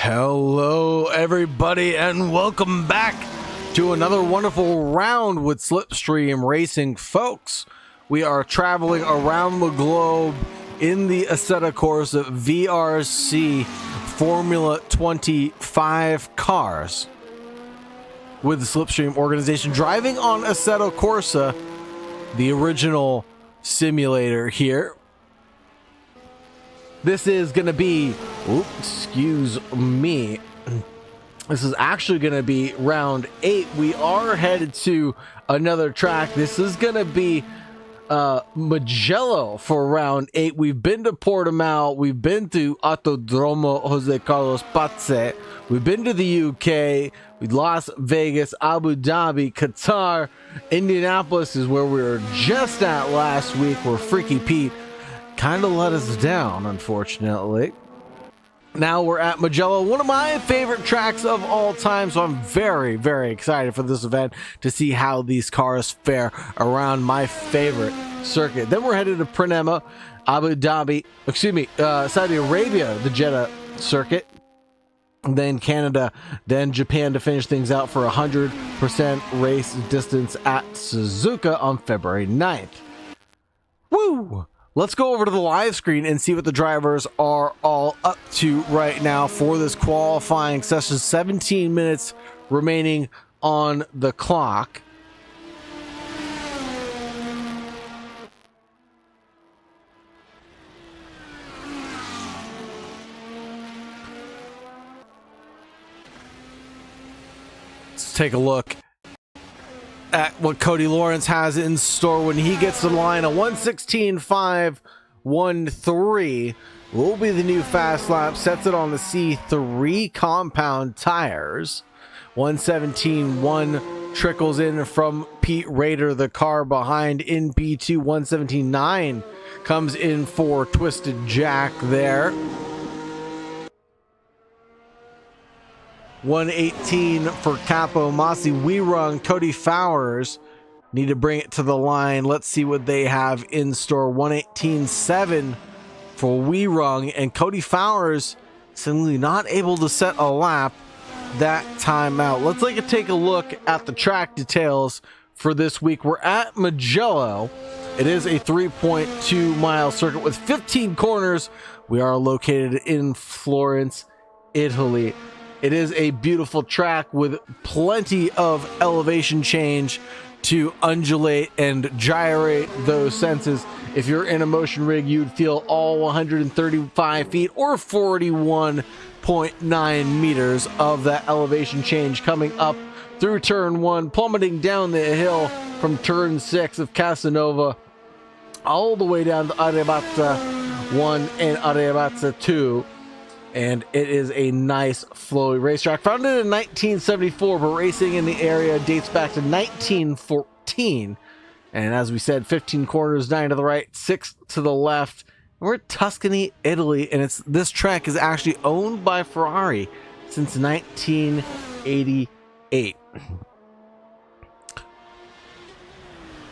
Hello everybody and welcome back to another wonderful round with Slipstream Racing, folks. We are traveling around the globe in the Assetto Corsa VRC Formula 25 cars with the Slipstream organization, driving on Assetto Corsa, the original simulator here. This is going to be, excuse me, this is actually going to be round 8. We are headed to another track. This is going to be Mugello for round 8. We've been to Portimao. We've been to Autodromo Jose Carlos Pace. We've been to the UK. Las Vegas, Abu Dhabi, Qatar, Indianapolis is where we were just at last week, where Freaky Pete kind of let us down, unfortunately. Now we're at Mugello, one of my favorite tracks of all time, so I'm very, very excited for this event to see how these cars fare around my favorite circuit. Then we're headed to Portimao, Abu Dhabi, Saudi Arabia, the Jeddah circuit, then Canada, then Japan to finish things out for 100% race distance at Suzuka on February 9th. Woo! Let's go over to the live screen and see what the drivers are all up to right now for this qualifying session. 17 minutes remaining on the clock. Let's take a look at what Cody Lawrence has in store when he gets to the line. A 1:16.513 will be the new fast lap. Sets it on the C3 compound tires. 1:17.1 trickles in from Pete Rader, the car behind in P2. 1:17.9 comes in for Twisted Jack there. 1:18 for Capo Masi. We run Cody Fowers. Need to bring it to the line. Let's see what they have in store. 1:18.7 for We Rung, and Cody Fowers simply not able to set a lap that time out. Let's take a look at the track details for this week. We're at Mugello. It is a 3.2 mile circuit with 15 corners. We are located in Florence, Italy. It is a beautiful track with plenty of elevation change to undulate and gyrate those senses. If you're in a motion rig, you'd feel all 135 feet or 41.9 meters of that elevation change coming up through turn 1, plummeting down the hill from turn 6 of Casanova all the way down to Arebazza 1 and Arebazza 2. And it is a nice flowy racetrack. Founded in 1974, but racing in the area dates back to 1914. And as we said, 15 corners, 9 to the right, 6 to the left. And we're at Tuscany, Italy, and this track is actually owned by Ferrari since 1988.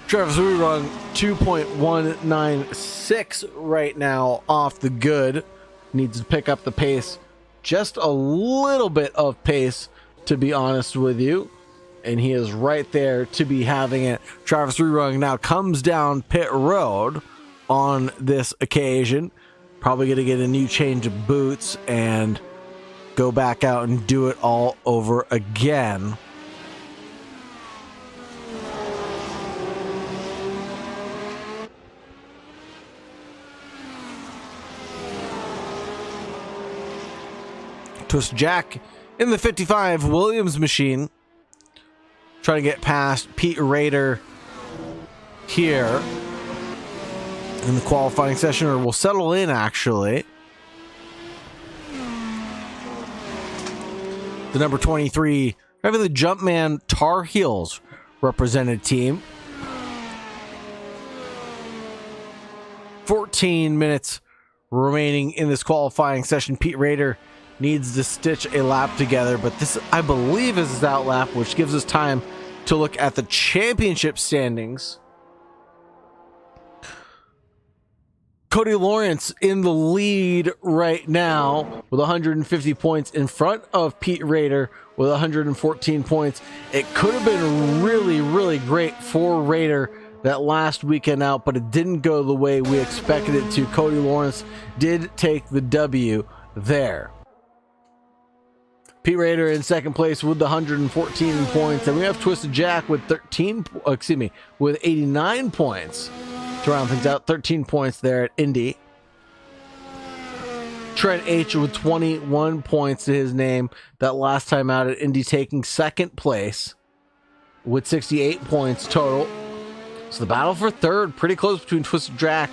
Travis, we run 2.196 right now off the good. Needs to pick up the pace, just a little bit of pace, to be honest with you, and he is right there to be having it. Travis Rerung now comes down pit road on this occasion, probably going to get a new change of boots and go back out and do it all over again. Twist Jack in the 55 Williams machine, trying to get past Pete Rader here in the qualifying session, or will settle in actually. The number 23, driving the Jumpman Tar Heels represented team. 14 minutes remaining in this qualifying session. Pete Rader needs to stitch a lap together, but this, I believe, is his out lap, which gives us time to look at the championship standings. Cody Lawrence in the lead right now with 150 points in front of Pete Rader with 114 points. It could have been really, really great for Rader that last weekend out, but it didn't go the way we expected it to. Cody Lawrence did take the W there. Pete Rader in second place with 114 points, and we have Twisted Jack with with 89 points to round things out. 13 points there at Indy. Trent H with 21 points to his name that last time out at Indy, taking second place with 68 points total. So the battle for third, pretty close between Twisted Jack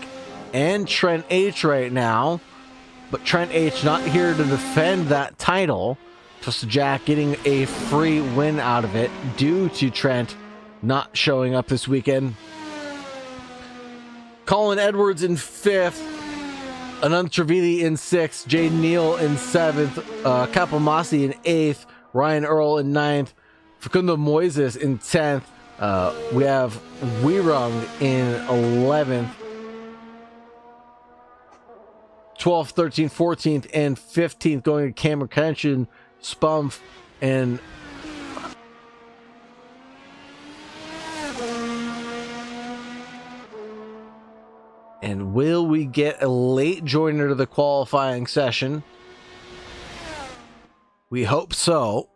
and Trent H right now, but Trent H not here to defend that title. Twisted Jack getting a free win out of it due to Trent not showing up this weekend. Colin Edwards in fifth, Anand Trivedi in sixth, Jaden Neal in seventh, Kapomasi in eighth, Ryan Earl in ninth, Facundo Moises in 10th. We have Wirung in 11th, 12th, 13th, 14th, and 15th going to Cameron Kenshin, Spumf, and will we get a late joiner to the qualifying session? We hope so.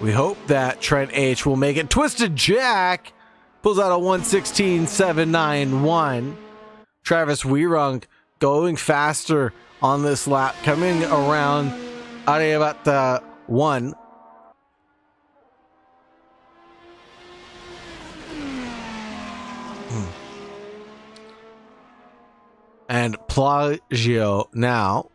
We hope that Trent H will make it. Twisted Jack pulls out a 1:16.791. Travis Wirung going faster on this lap, coming around about the 1. And Plagio now.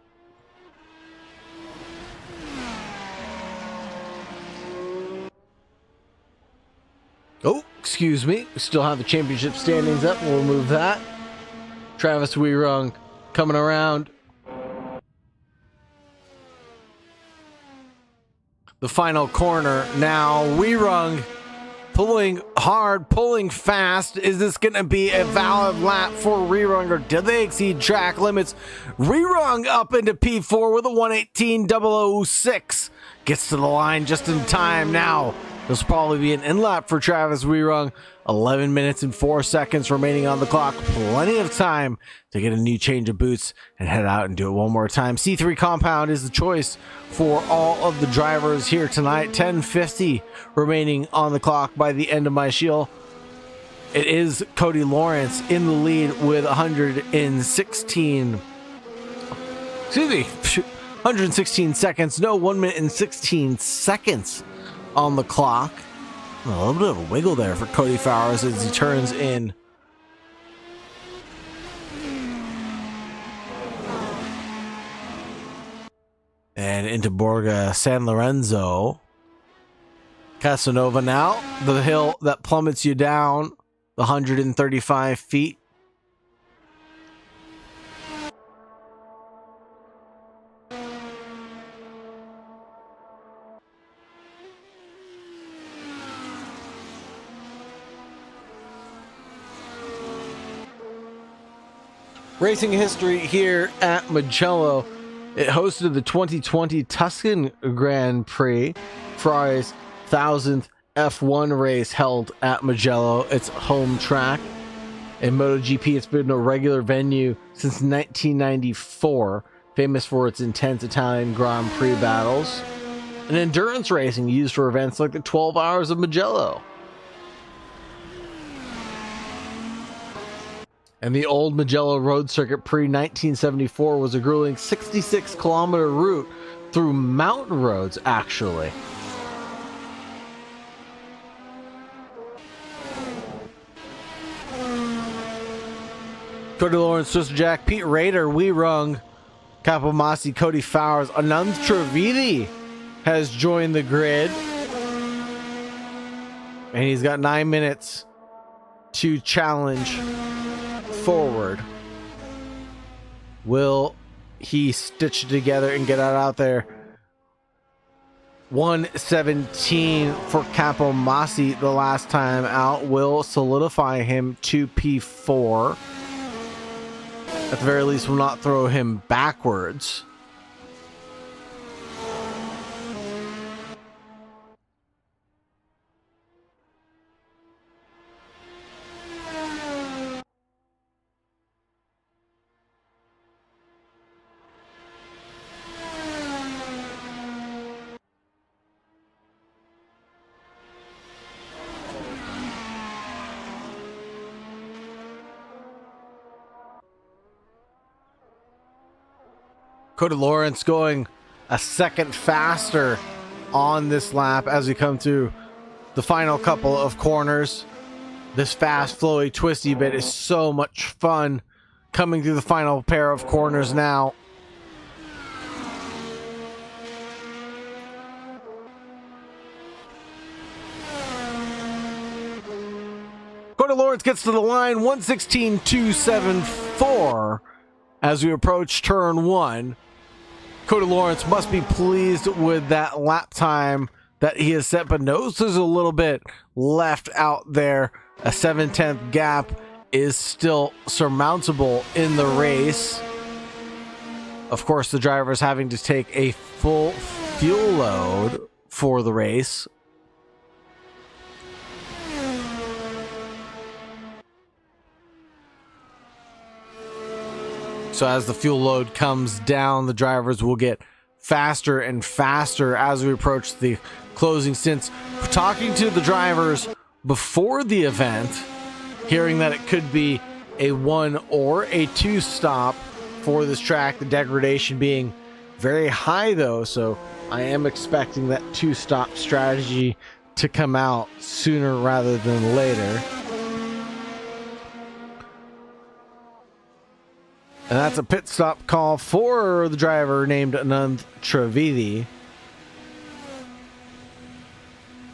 Oh, excuse me. We still have the championship standings up. We'll move that. Travis Wirung coming around. The final corner now. Wirung pulling hard, pulling fast. Is this going to be a valid lap for Wirung, or did they exceed track limits? Wirung up into P4 with a 1:18.006. Gets to the line just in time now. This will probably be an in-lap for Travis Wirung. 11 minutes and 4 seconds remaining on the clock. Plenty of time to get a new change of boots and head out and do it one more time. C3 Compound is the choice for all of the drivers here tonight. 10:50 remaining on the clock by the end of my shield. It is Cody Lawrence in the lead with 116 seconds. No, 1 minute and 16 seconds on the clock. A little bit of a wiggle there for Cody Fowers as he turns in. And into Borga San Lorenzo. Casanova now, the hill that plummets you down the 135 feet. Racing history here at Mugello. It hosted the 2020 Tuscan Grand Prix, Ferrari's 1000th F1 race held at Mugello, its home track. In MotoGP, it's been a regular venue since 1994, famous for its intense Italian Grand Prix battles. And endurance racing used for events like the 12 Hours of Mugello. And the old Mugello Road Circuit pre-1974 was a grueling 66-kilometer route through mountain roads, actually. Cody Lawrence, Twisted Jack, Pete Rader, Wirung, Kapomasi, Cody Fowers, Anand Trivedi has joined the grid. And he's got 9 minutes to challenge forward. Will he stitch it together and get out there? 1:17 for Capomasi the last time out will solidify him to P4. At the very least, will not throw him backwards. Cody Lawrence going a second faster on this lap as we come through the final couple of corners. This fast, flowy, twisty bit is so much fun coming through the final pair of corners now. Cody Lawrence gets to the line, 1:16.274 as we approach turn 1. Cody Lawrence must be pleased with that lap time that he has set, but knows there's a little bit left out there. A 7/10 gap is still surmountable in the race. Of course, the driver is having to take a full fuel load for the race. So as the fuel load comes down, the drivers will get faster and faster as we approach the closing stints. Talking to the drivers before the event, hearing that it could be a 1 or a 2 stop for this track, the degradation being very high though, so I am expecting that 2 stop strategy to come out sooner rather than later. And that's a pit stop call for the driver named Anand Trivedi.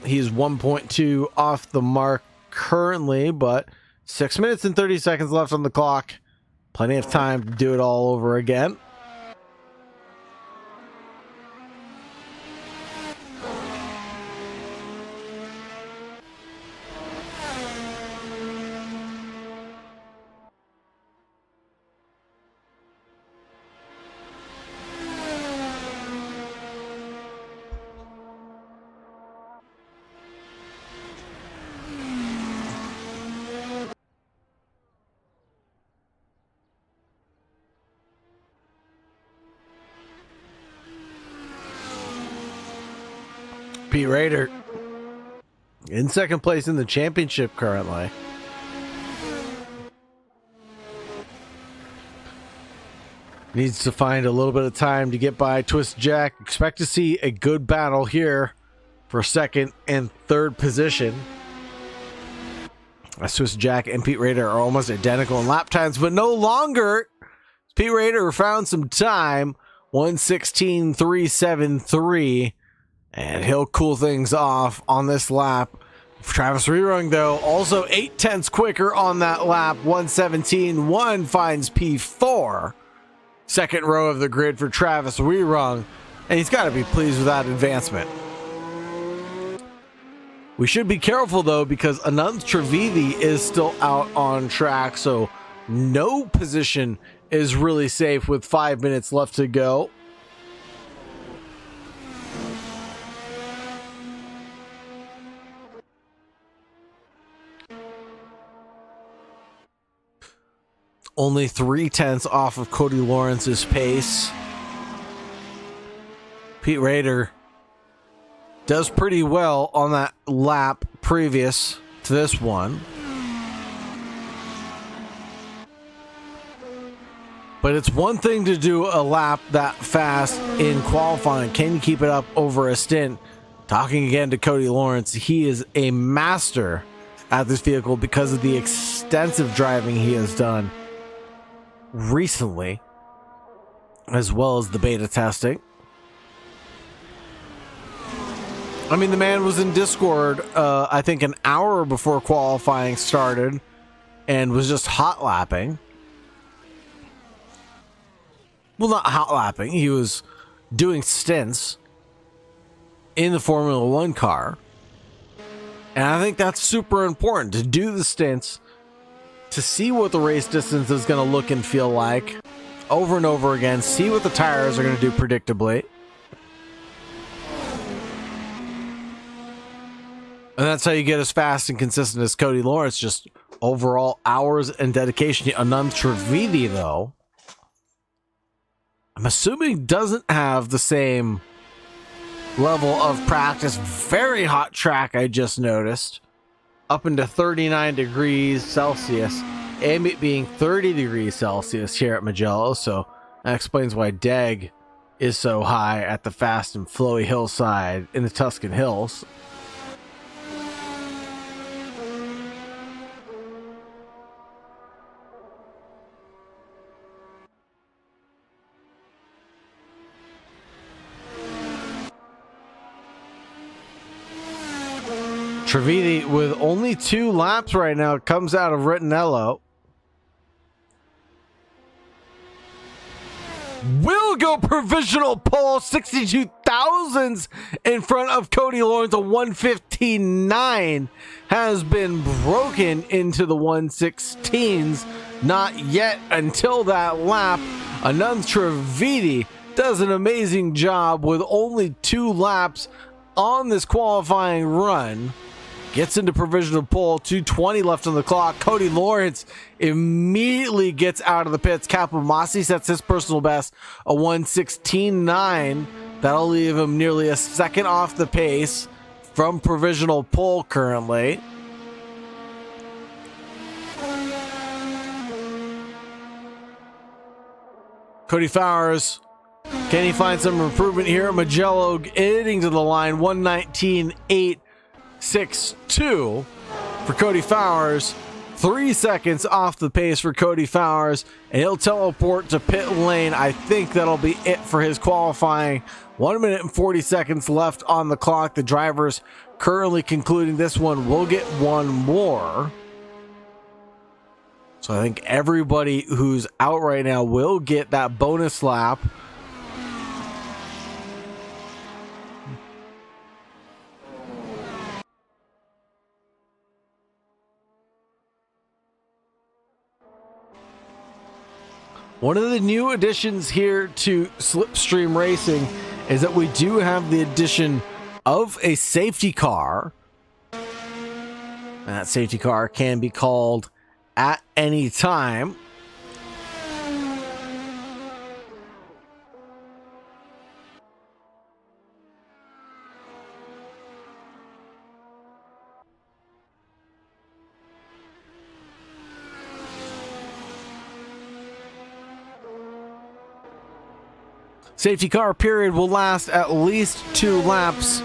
He's 1.2 off the mark currently, but 6 minutes and 30 seconds left on the clock. Plenty of time to do it all over again. Pete Rader in second place in the championship currently. Needs to find a little bit of time to get by Twist Jack. Expect to see a good battle here for second and third position. As Twist Jack and Pete Rader are almost identical in lap times, but no longer. Pete Rader found some time, 1:16.373. And he'll cool things off on this lap. Travis Rerung, though, also 0.8 quicker on that lap. 1:17.1 finds P4. Second row of the grid for Travis Rerung. And he's got to be pleased with that advancement. We should be careful, though, because Anand Trivedi is still out on track. So no position is really safe with 5 minutes left to go. Only 0.3 off of Cody Lawrence's pace. Pete Rader does pretty well on that lap previous to this one. But it's one thing to do a lap that fast in qualifying. Can you keep it up over a stint? Talking again to Cody Lawrence, he is a master at this vehicle because of the extensive driving he has done recently, as well as the beta testing. I mean, the man was in Discord, I think an hour before qualifying started and was just hot lapping. Well, not hot lapping. He was doing stints. in the Formula One car. And I think that's super important to do the stints, to see what the race distance is going to look and feel like over and over again, see what the tires are going to do predictably. And that's how you get as fast and consistent as Cody Lawrence, just overall hours and dedication. Anand Trivedi, though, I'm assuming doesn't have the same level of practice. Very hot track, I just noticed. Up into 39 degrees Celsius, and it being 30 degrees Celsius here at Mugello. So that explains why Deg is so high at the fast and flowy hillside in the Tuscan Hills. Trivedi with only 2 laps right now, comes out of Ritinello. Will go provisional pole, 62 thousandths in front of Cody Lawrence. A 1:15.9 has been broken into the 1:16s. Not yet until that lap. Anand Trivedi does an amazing job with only 2 laps on this qualifying run. Gets into provisional pole, 2:20 left on the clock. Cody Lawrence immediately gets out of the pits. Capomasi sets his personal best, a 1:16.9. That'll leave him nearly a second off the pace from provisional pole currently. Cody Fowers, can he find some improvement here? Mugello getting to the line, 1:19.862 for Cody Fowers. 3 seconds off the pace for Cody Fowers, and he'll teleport to pit lane. I think that'll be it for his qualifying. 1 minute and 40 seconds left on the clock. The drivers currently concluding this one will get one more. So I think everybody who's out right now will get that bonus lap. One of the new additions here to Slipstream Racing is that we do have the addition of a safety car. And that safety car can be called at any time. Safety car period will last at least 2 laps,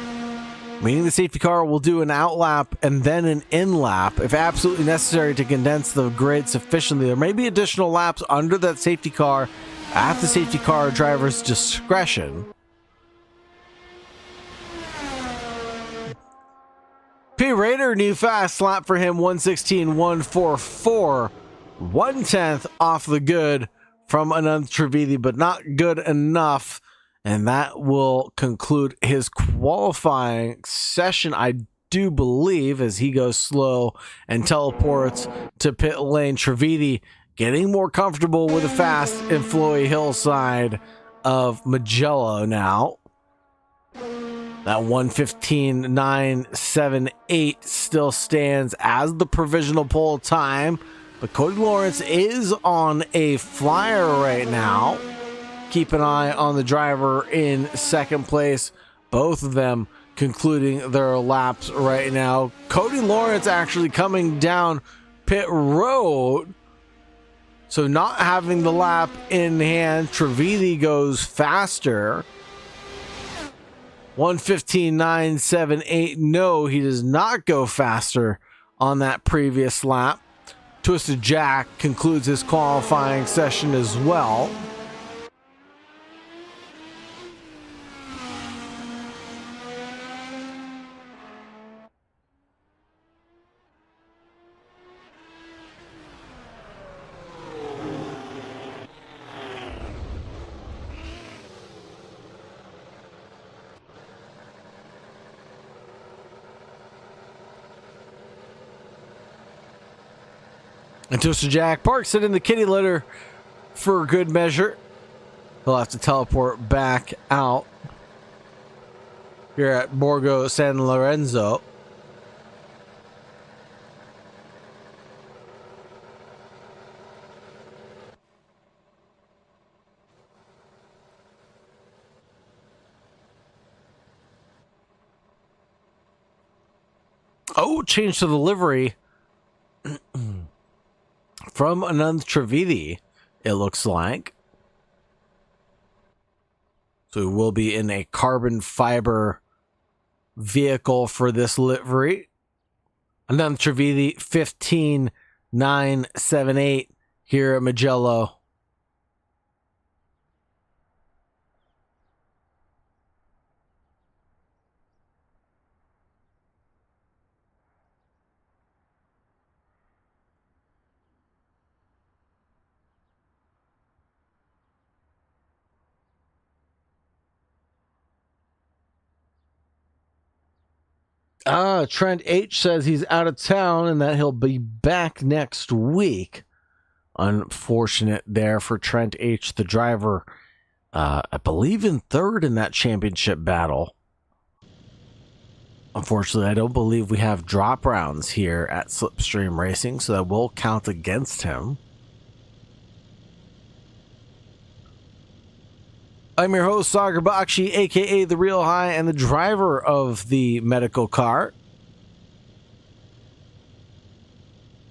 meaning the safety car will do an out lap and then an in lap if absolutely necessary to condense the grid sufficiently. There may be additional laps under that safety car at the safety car driver's discretion. P. Raider, new fast lap for him, 1:16.144, 1/10 off the good from Anand Trivedi, but not good enough. And that will conclude his qualifying session, I do believe, as he goes slow and teleports to pit lane. Trivedi getting more comfortable with the fast and flowy hillside of Mugello now. That 1:15.978 still stands as the provisional pole time. But Cody Lawrence is on a flyer right now. Keep an eye on the driver in second place. Both of them concluding their laps right now. Cody Lawrence actually coming down pit road. So not having the lap in hand. Trivedi goes faster. 1:15.978. No, he does not go faster on that previous lap. Twisted Jack concludes his qualifying session as well. And Twister Jack parks it in the kitty litter for good measure. He'll have to teleport back out here at Borgo San Lorenzo. Oh, change to the livery from Anand Trivedi, it looks like. So we'll be in a carbon fiber vehicle for this livery. Anand Trivedi 15978 here at Mugello. Trent H says he's out of town and that he'll be back next week. Unfortunate there for Trent H, the driver, I believe in third in that championship battle. Unfortunately, I don't believe we have drop rounds here at Slipstream Racing, so that will count against him. I'm your host, Saagar Bakshi, aka The Real High, and the driver of the medical car.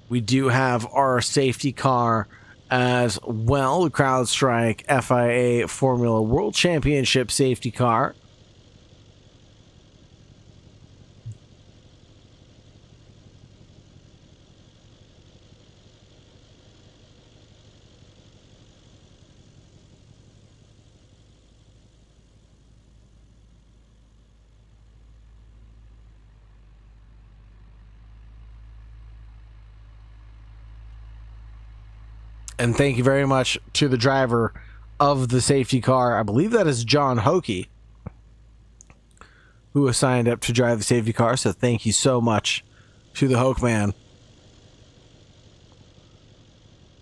We do have our safety car as well, the CrowdStrike FIA Formula World Championship safety car. And thank you very much to the driver of the safety car. I believe that is John Hokie, who was signed up to drive the safety car. So thank you so much to the Hoke man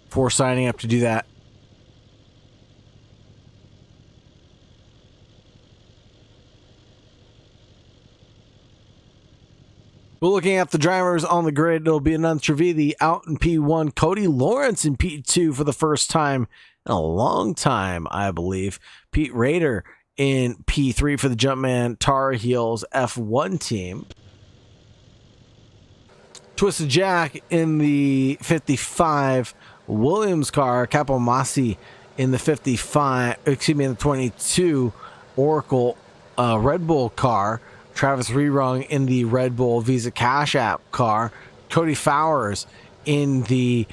for signing up to do that. We're looking at the drivers on the grid. It'll be Anand Trivedi out in P1, Cody Lawrence in P2 for the first time in a long time, I believe. Pete Rader in P3 for the Jumpman Tar Heels F1 team. Twisted Jack in the 55 Williams car. Capomasi in the 55, excuse me, in the 22 Oracle Red Bull car. Travis Rerung in the Red Bull Visa Cash App car. Cody Fowers in the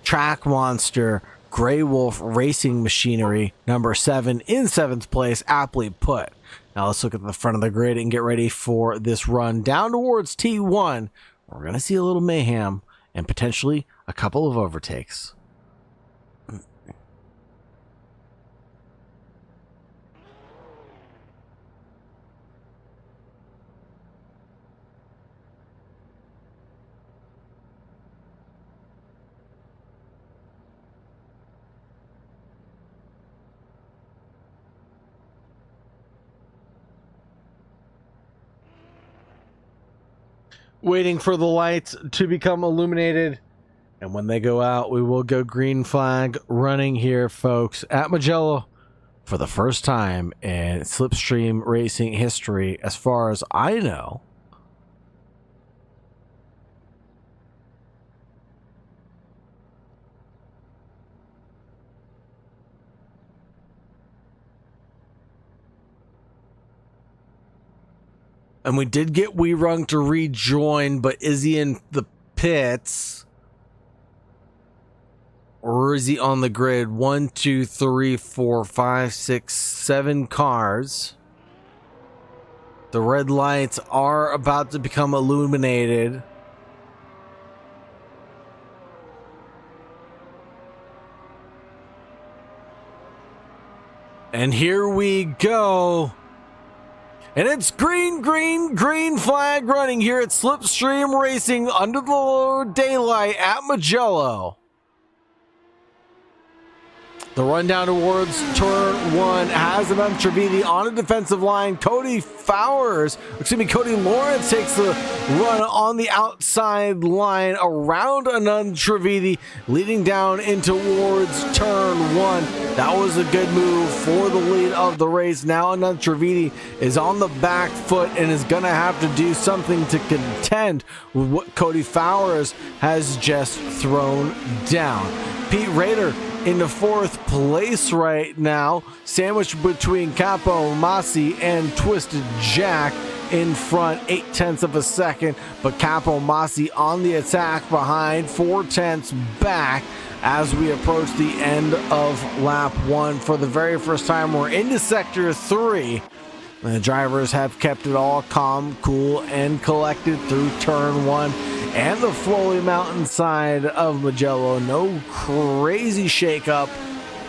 Track Monster Grey Wolf Racing Machinery, number 7, in 7th place, aptly put. Now let's look at the front of the grid and get ready for this run down towards T1. We're going to see a little mayhem and potentially a couple of overtakes. Waiting for the lights to become illuminated, and when they go out, we will go green flag running here, folks, at Mugello for the first time in Slipstream Racing history, as far as I know. And we did get Weerung to rejoin, but is he in the pits? Or is he on the grid? 1, 2, 3, 4, 5, 6, 7 cars. The red lights are about to become illuminated. And here we go. And it's green, green, green flag running here at Slipstream Racing under the lower daylight at Mugello. The run down towards turn one has it on Trividi on a defensive line. Cody Lawrence takes the run on the outside line around Anand Trividi, leading down in towards turn one. That was a good move for the lead of the race. Now Anand Trividi is on the back foot and is going to have to do something to contend with what Cody Fowers has just thrown down. Pete Rader in the fourth place right now, sandwiched between Capo Masi and Twisted Jack in front, 0.8 of a second, but Capo Masi on the attack behind, 0.4 back as we approach the end of lap one. For the very first time, we're into sector 3. The drivers have kept it all calm, cool, and collected through turn one and the flowy mountainside of Mugello. No crazy shakeup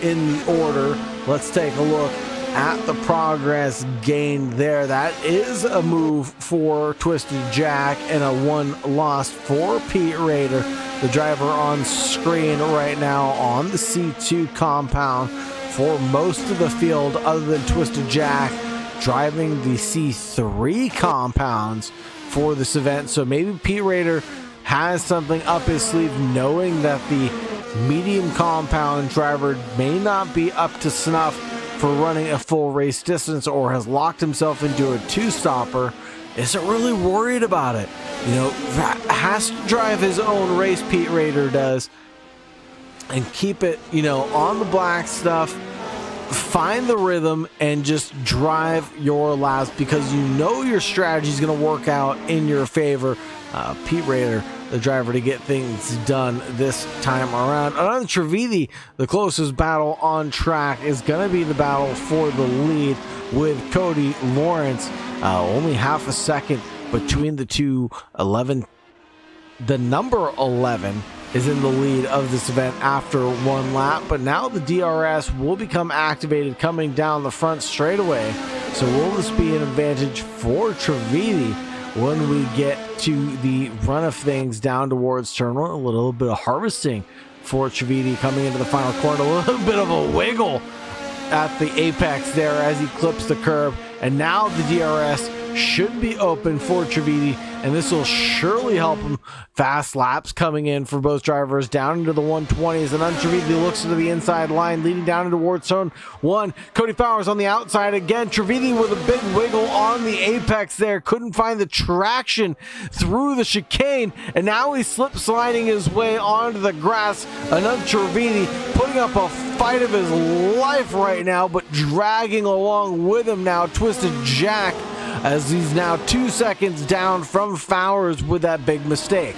in the order. Let's take a look at the progress gained there. That is a move for Twisted Jack and a 1 loss for Pete Rader, the driver on screen right now on the C2 compound for most of the field, other than Twisted Jack driving the C3 compounds for this event. So maybe Pete Rader has something up his sleeve, knowing that the medium compound driver may not be up to snuff for running a full race distance, or has locked himself into a 2-stopper. Isn't really worried about it. You know, has to drive his own race, Pete Rader does, and keep it, you know, on the black stuff. Find the rhythm and just drive your laps, because you know your strategy is going to work out in your favor. Pete Rader, the driver to get things done this time around. On Trividi, the closest battle on track is going to be the battle for the lead with Cody Lawrence. Only half a second between the two. The number 11 is in the lead of this event after 1 lap, but now the DRS will become activated coming down the front straightaway. So will this be an advantage for Trividi when we get to the run of things down towards turn one? A little bit of harvesting for Trividi coming into the final corner. A little bit of a wiggle at the apex there as he clips the curb, and now the DRS should be open for Trividi, and this will surely help him. Fast laps coming in for both drivers down into the 120s, and then Trividi looks to the inside line, leading down towards turn one. Cody Fowers on the outside again. Trividi with a big wiggle on the apex there, couldn't find the traction through the chicane, and now he's slip sliding his way onto the grass. Another Trividi putting up a fight of his life right now, but dragging along with him now Twisted Jack, as he's now 2 seconds down from Fowers with that big mistake.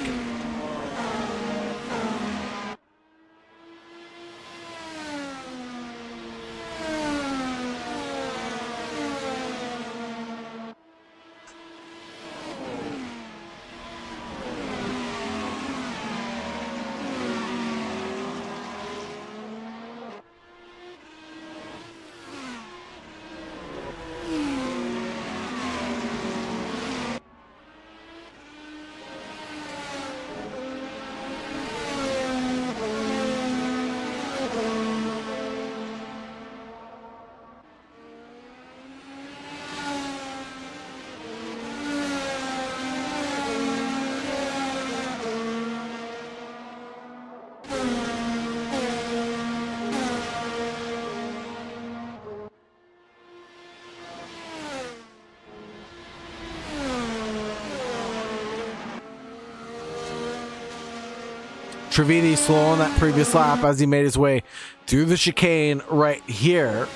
Trividi slow on that previous lap as he made his way through the chicane right here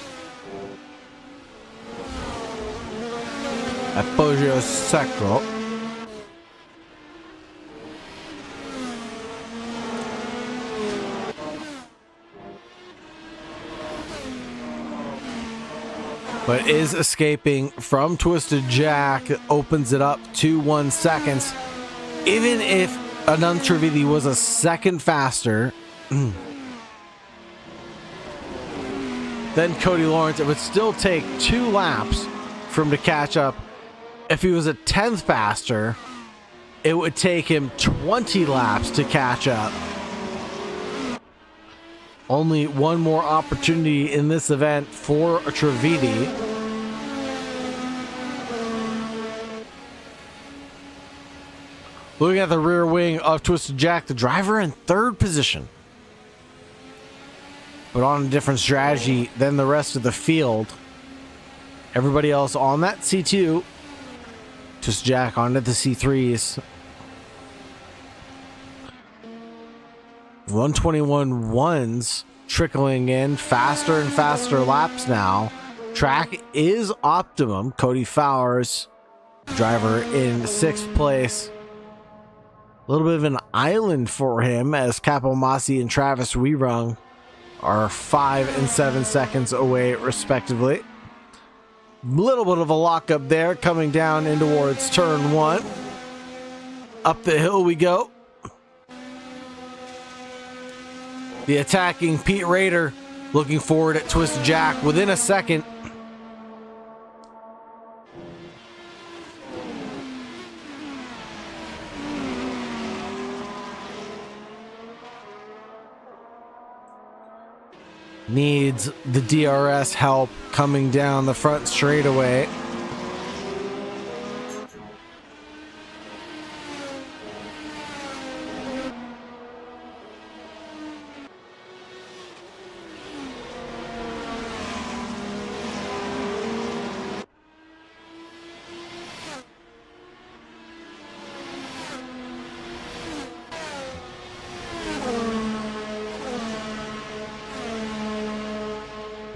at Poggio Secco. But is escaping from Twisted Jack. Opens it up to 1 second. Even if Anand Trividi was a second faster than Cody Lawrence, it would still take 2 laps for him to catch up. If he was a 10th faster, it would take him 20 laps to catch up. Only one more opportunity in this event for Trividi. Looking at the rear wing of Twisted Jack, the driver in third position, but on a different strategy than the rest of the field. Everybody else on that C2. Twisted Jack onto the C3s. 121 ones trickling in, faster and faster laps now. Track is optimum. Cody Fowers, driver in 6th place. A little bit of an island for him as Capo Masi and Travis Weerung are 5 and 7 seconds away respectively. Little bit of a lockup there coming down in towards turn 1. Up the hill we go. The attacking Pete Rader looking forward at Twisted Jack within a second. Needs the DRS help coming down the front straightaway.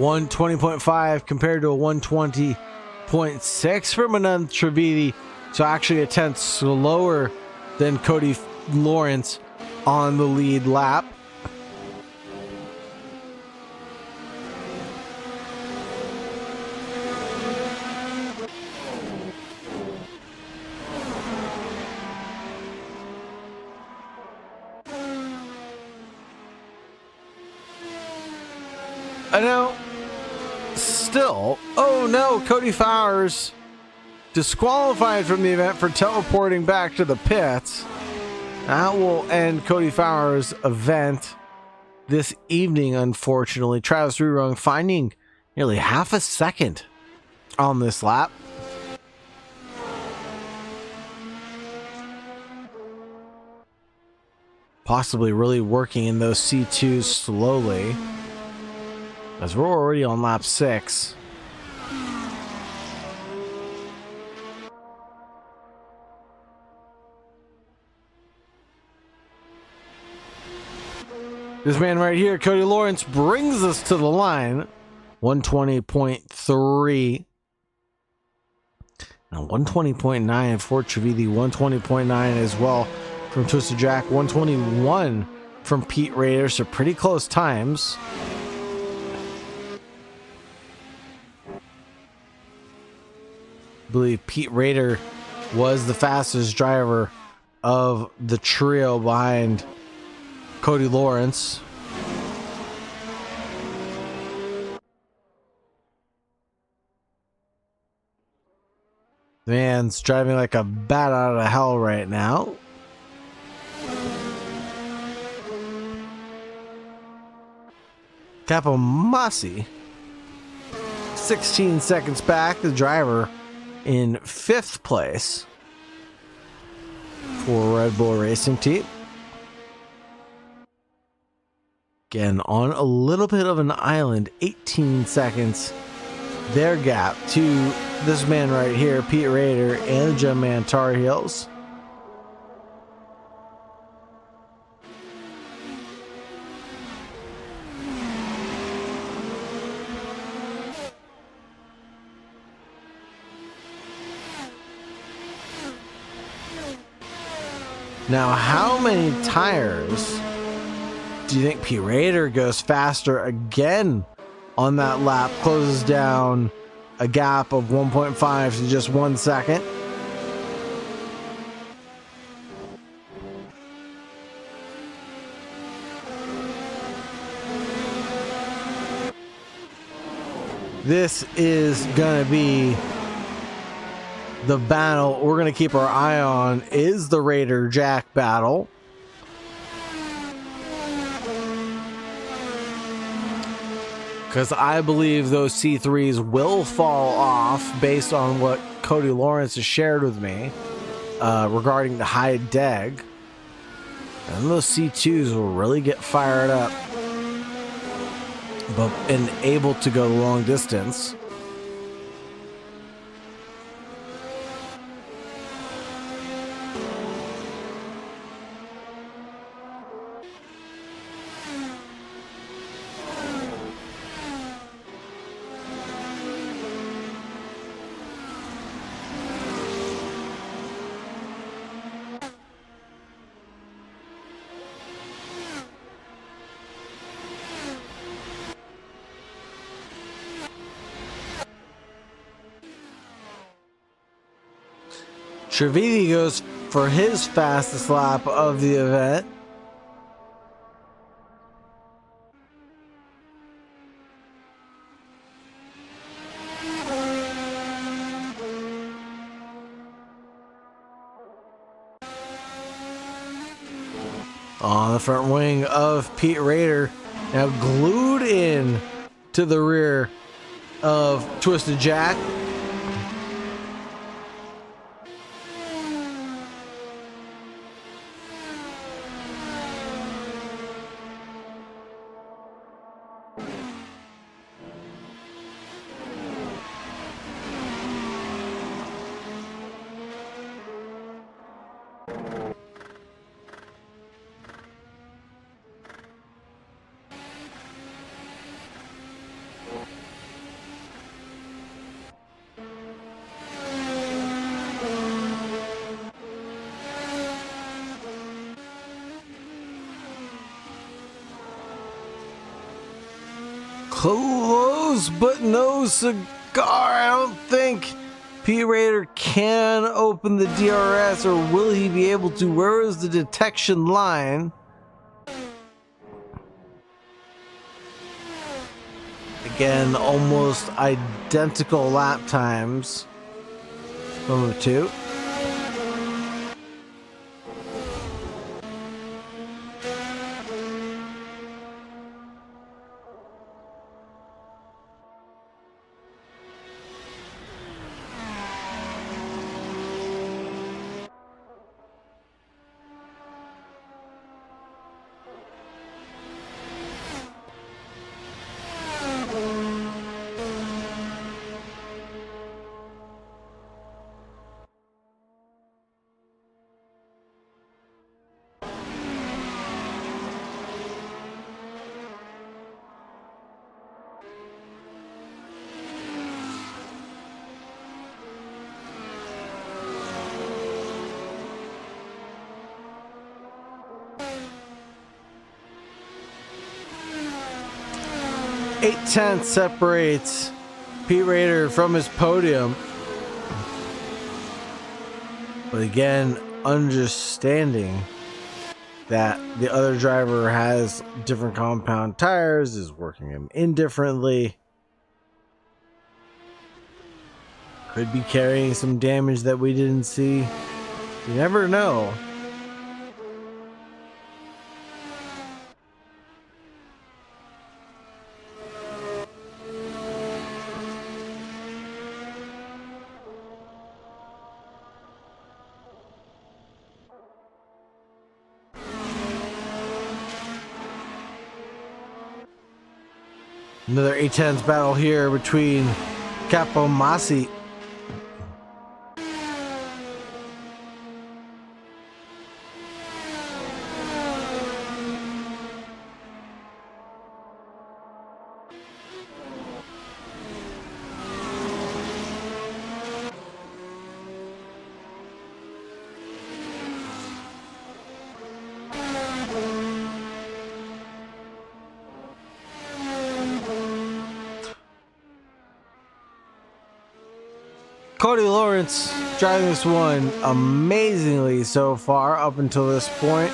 .5 compared to a 120.6 from Anand Trivedi, so actually a tenth slower than Cody Lawrence on the lead lap. I know. Still, oh no, Cody Fowers disqualified from the event for teleporting back to the pits. That will end Cody Fowers' event this evening, unfortunately. Travis Weerung finding nearly half a second on this lap. Possibly really working in those C2s slowly, as we're already on lap 6. This man right here, Cody Lawrence, brings us to the line. 120.3. Now 120.9 for Trivedi, 120.9 as well from Twisted Jack, 121 from Pete Rader, so pretty close times. I believe Pete Rader was the fastest driver of the trio behind Cody Lawrence. The man's driving like a bat out of hell right now. Capo Masi, 16 seconds back, the driver in 5th place for Red Bull Racing Team. Again, on a little bit of an island, 18 seconds. Their gap to this man right here, Pete Rader and the Jumpman Tar Heels. Now, how many tires do you think Pete Rader goes faster again on that lap? Closes down a gap of 1.5 to just 1 second. This is gonna be the battle we're going to keep our eye on, is the Rader Jack battle. because I believe those C3s will fall off based on what Cody Lawrence has shared with me regarding the high deg. And those C2s will really get fired up and able to go the long distance. Trividi goes for his fastest lap of the event. On the front wing of Pete Rader, now glued in to the rear of Twisted Jack. Close, but no cigar. I don't think Pete Rader can open the DRS, or will he be able to? Where is the detection line? Again, almost identical lap times from the two. Eight-tenths separates Pete Rader from his podium. But again, understanding that the other driver has different compound tires, is working him indifferently. Could be carrying some damage that we didn't see. You never know. Another 8-10s battle here between Capomasi. Cody Lawrence driving this one amazingly so far up until this point.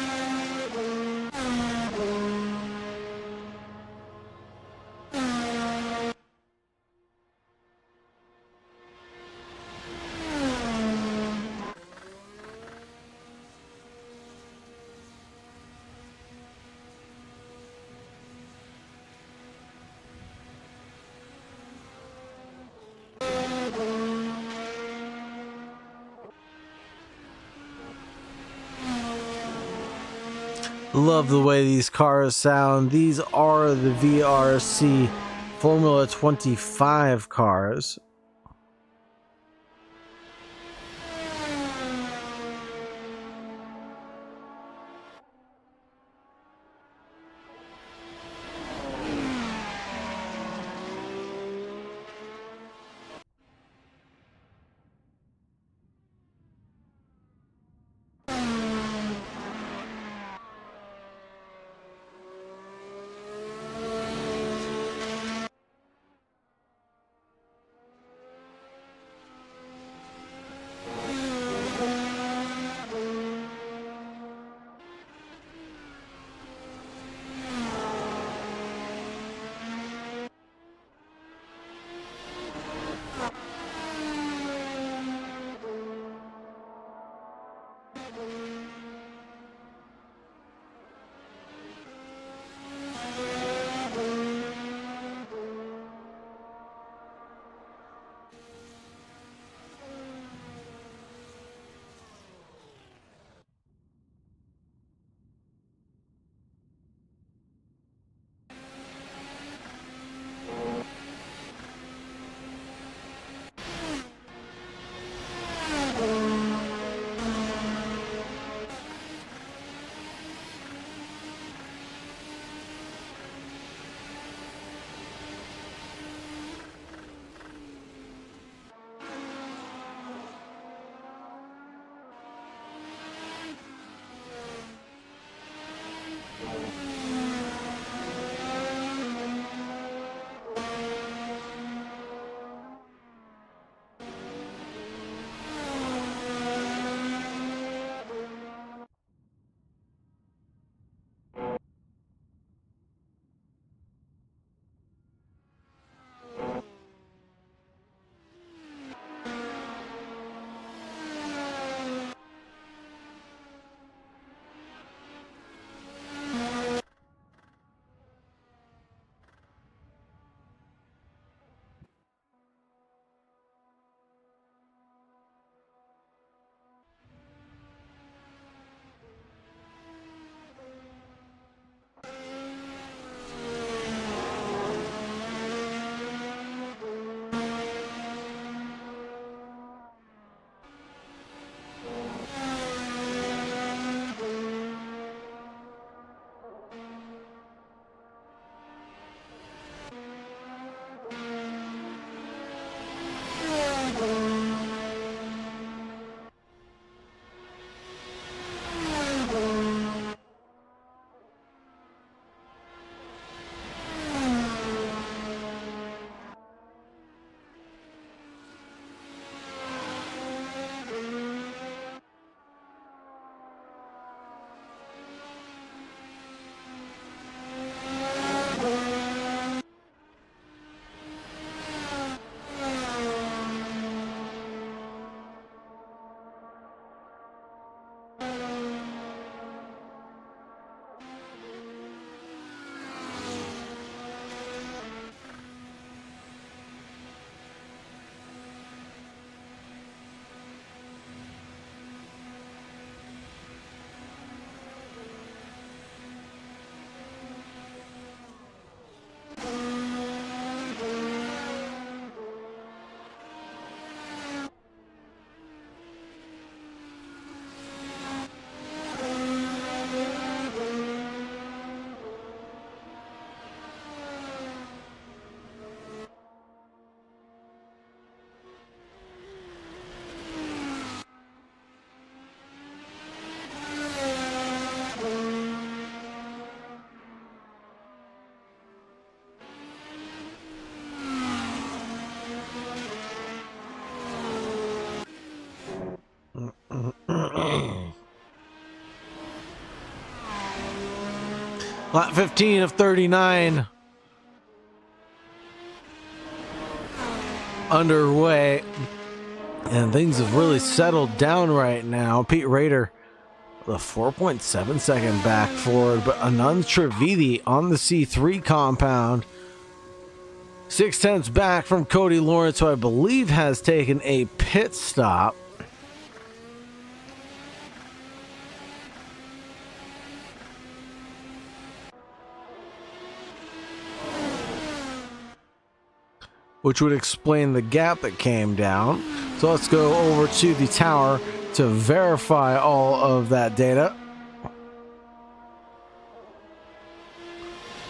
Love the way these cars sound. These are the VRC Formula 25 cars. Lap 15 of 39 underway, and things have really settled down right now. Pete Rader with a 4.7 second back forward, but Anand Trivedi on the C3 compound 6/10 back from Cody Lawrence, who I believe has taken a pit stop. which would explain the gap that came down. So let's go over to the tower to verify all of that data.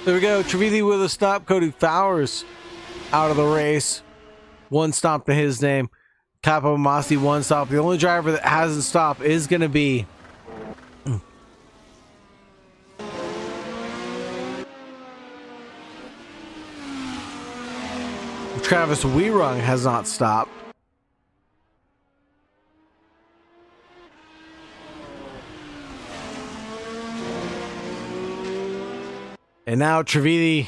There we go. Trevidi with a stop. Cody Fowers out of the race. One stop to his name. Capo Masi, one stop. The only driver that hasn't stopped is going to be Travis Weerung has not stopped. And now Trevidi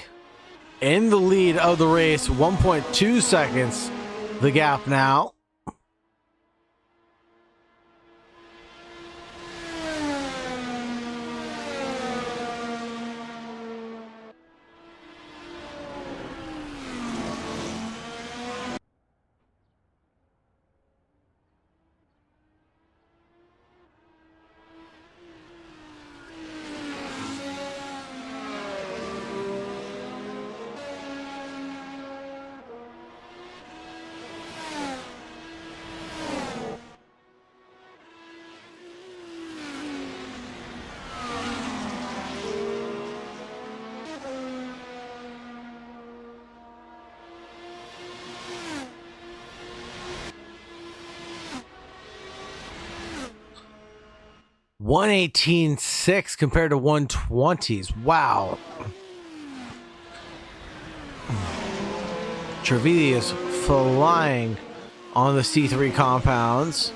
in the lead of the race, 1.2 seconds. The gap now. $118.6 compared to 120s. Wow. Trevidi is flying on the C3 compounds.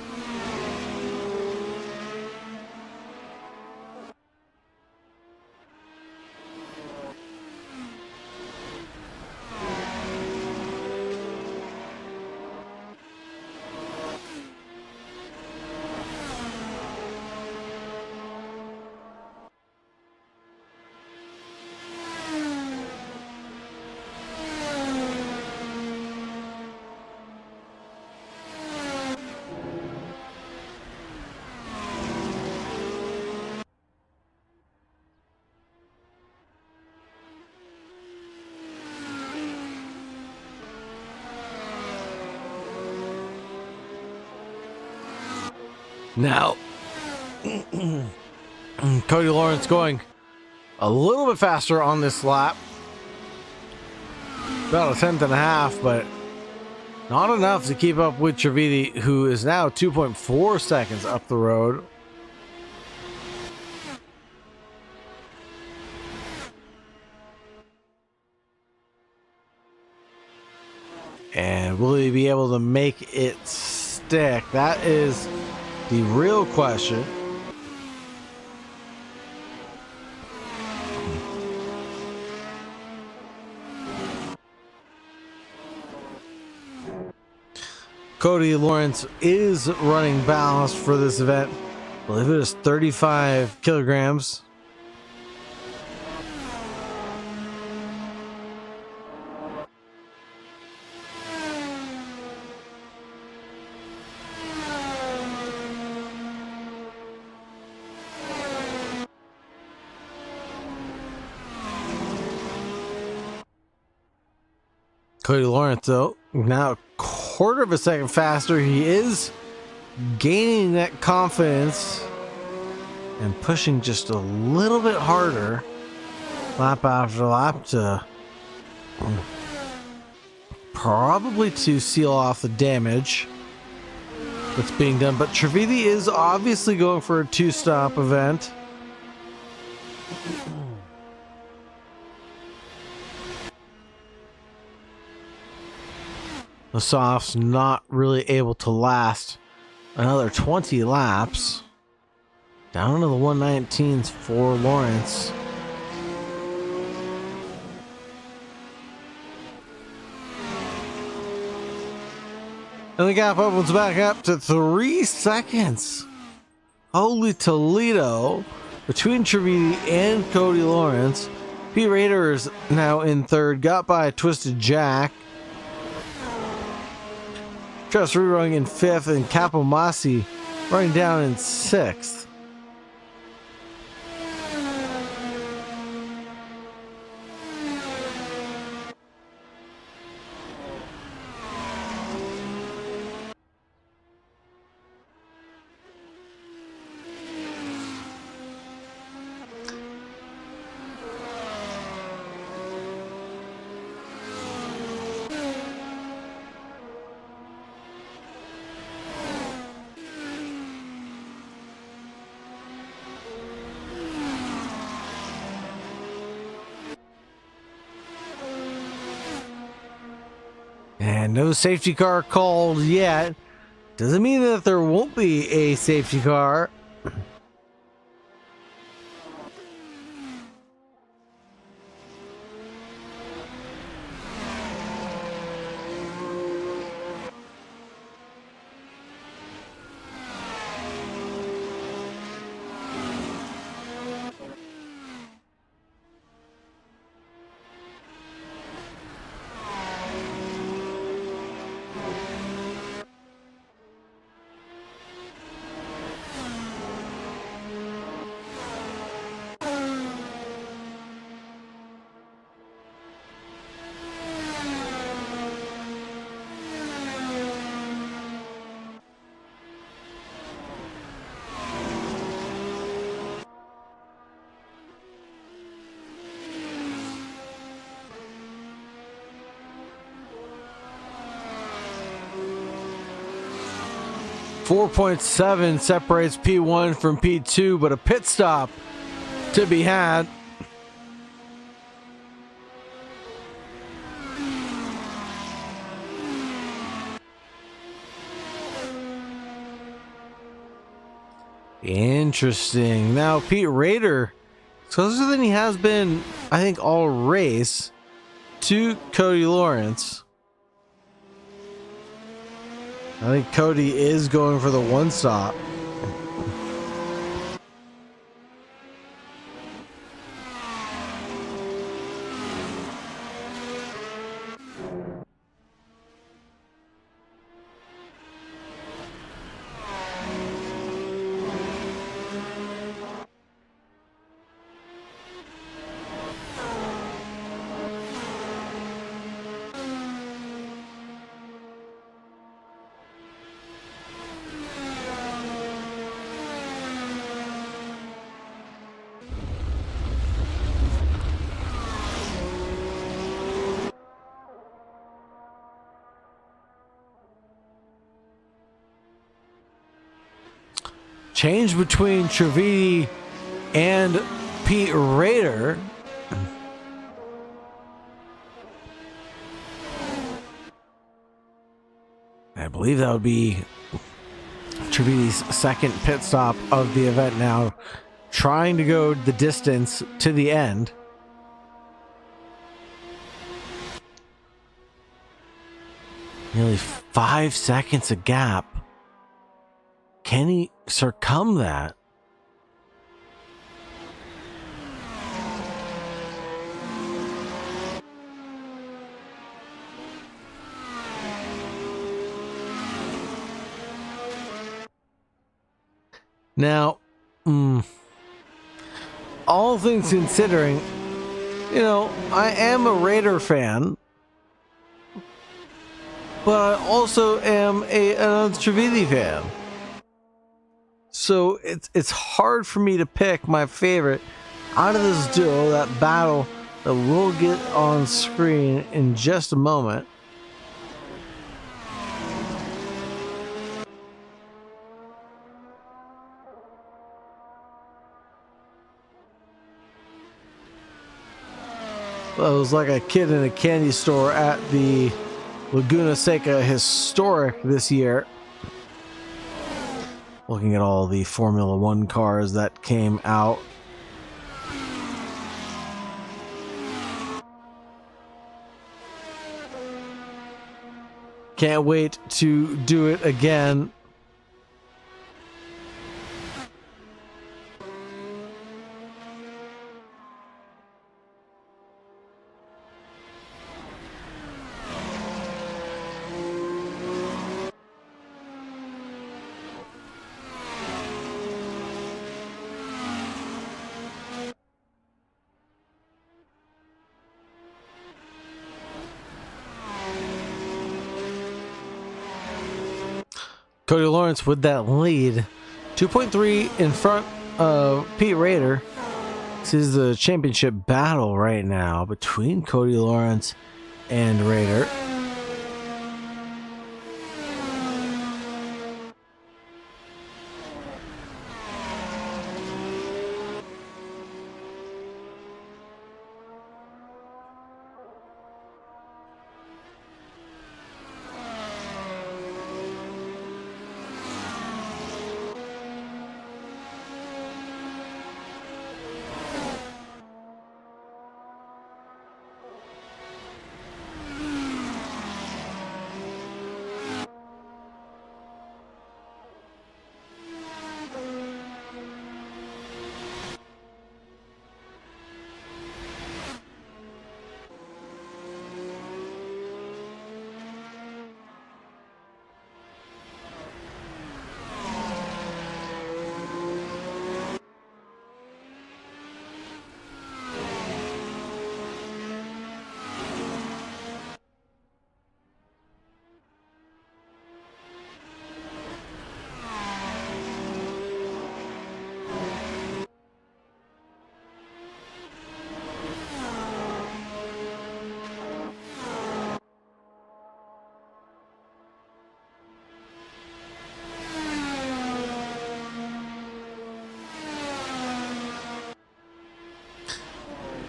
Now, Cody Lawrence going a little bit faster on this lap. About a tenth and a half, but not enough to keep up with Trevidi, who is now 2.4 seconds up the road. And will he be able to make it stick? That is the real question. Cody Lawrence is running ballast for this event. I believe it is 35 kilograms. Cody Lawrence, though, now a quarter of a second faster. He is gaining that confidence and pushing just a little bit harder lap after lap to probably to seal off the damage that's being done. But Trevidi is obviously going for a two-stop event. The soft's not really able to last another 20 laps. Down to the 119s for Lawrence. And the gap opens back up to 3 seconds. Holy Toledo. Between Trevidi and Cody Lawrence. Pete Rader is now in third. Got by Twisted Jack. Travis Weerung in fifth, and Capo Masi running down in sixth. And no safety car called yet. Doesn't mean that there won't be a safety car. .7 separates P1 from P2, but a pit stop to be had. Interesting. Now Pete Rader, closer than he has been, I think, all race, to Cody Lawrence. I think Cody is going for the one stop. Change between Trividi and Pete Rader. I believe that would be Trividi's second pit stop of the event now, trying to go the distance to the end. Nearly 5 seconds a gap. Can he circum that? Now, all things considering, you know, I am a Raider fan, but I also am an Trividi fan. So it's hard for me to pick my favorite out of this duo, that battle that we'll get on screen in just a moment. Well, it was like a kid in a candy store at the Laguna Seca Historic this year. Looking at all the Formula One cars that came out. Can't wait to do it again. Cody Lawrence with that lead, 2.3 in front of Pete Rader. This is the championship battle right now between Cody Lawrence and Rader.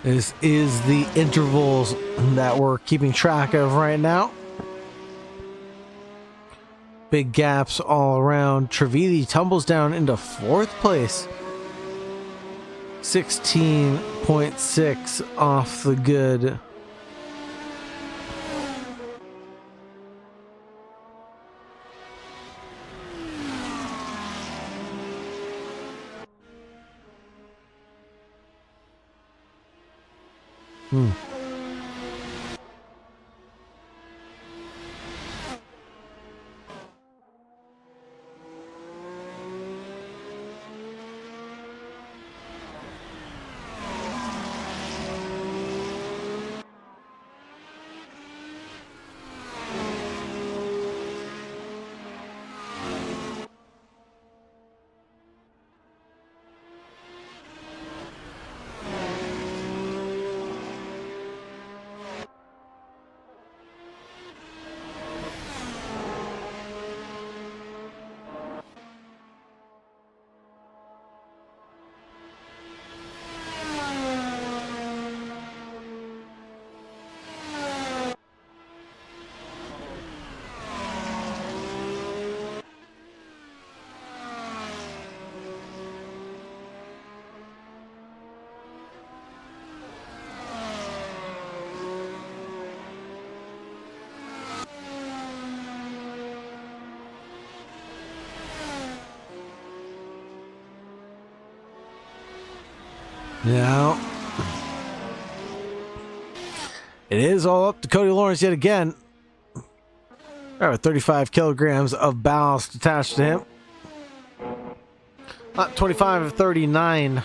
This is the intervals that we're keeping track of right now. Big gaps all around. Trevidi tumbles down into 4th place. 16.6 off the good. Now, it is all up to Cody Lawrence yet again. With 35 kilograms of ballast attached to him. 25 of 39.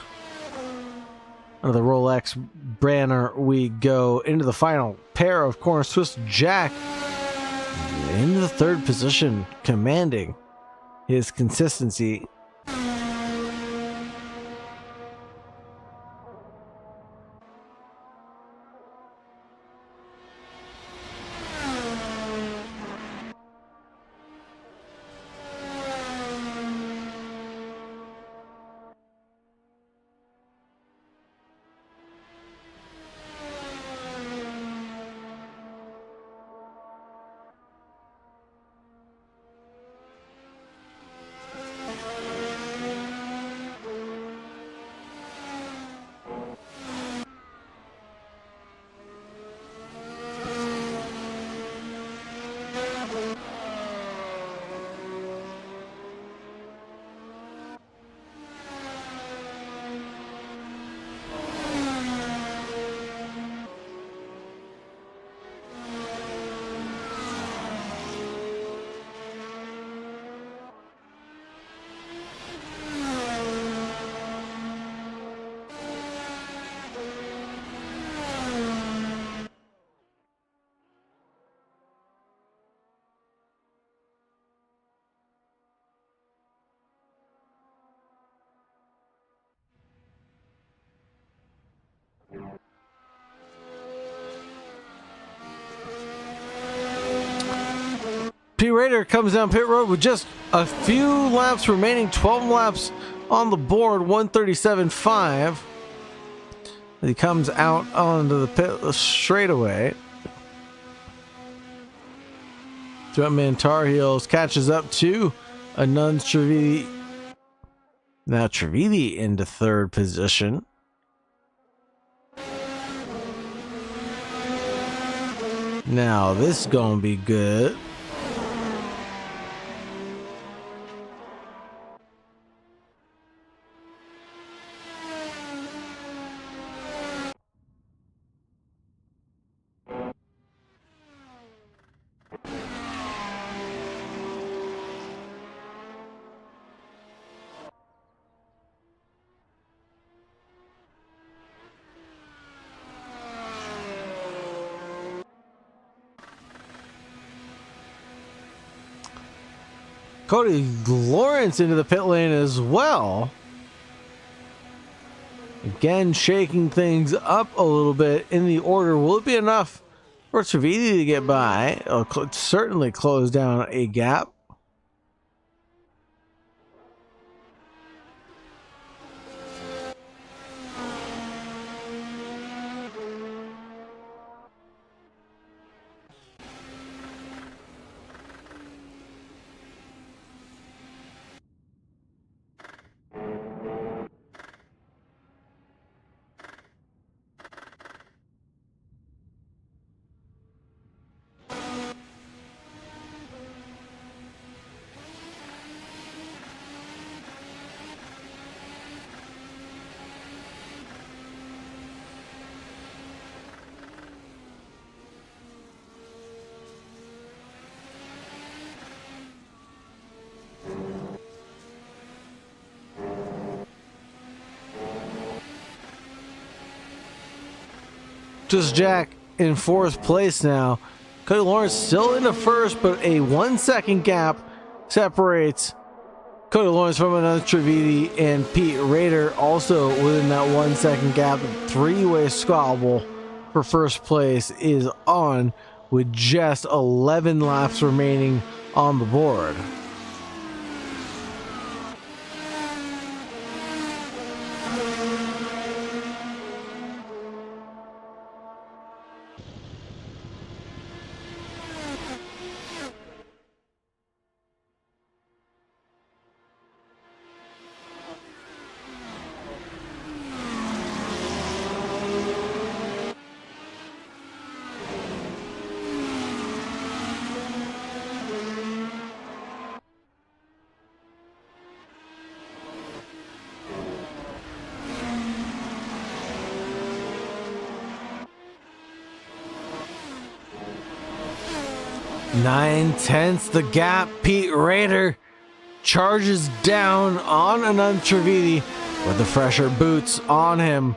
Under the Rolex banner, we go into the final pair of corner Swiss Jack. In the 3rd position, commanding his consistency. P. Raider comes down pit road with just a few laps remaining, 12 laps on the board, 137.5. He comes out onto the pit straightaway. Threatman Tar Heels catches up to Anund's Trevidi. Now Trevidi into 3rd position. Now this is gonna be good. Cody Lawrence into the pit lane as well. Again, shaking things up a little bit in the order. Will it be enough for Trevidi to get by? It'll certainly close down a gap. Just Jack in 4th place now. Cody Lawrence still in the first, but a 1 second gap separates Cody Lawrence from another Trividi, and Pete Rader also within that 1 second gap. The three-way squabble for first place is on with just 11 laps remaining on the board. Nine-tenths the gap. Pete Rader charges down on another Trividi with the fresher boots on him.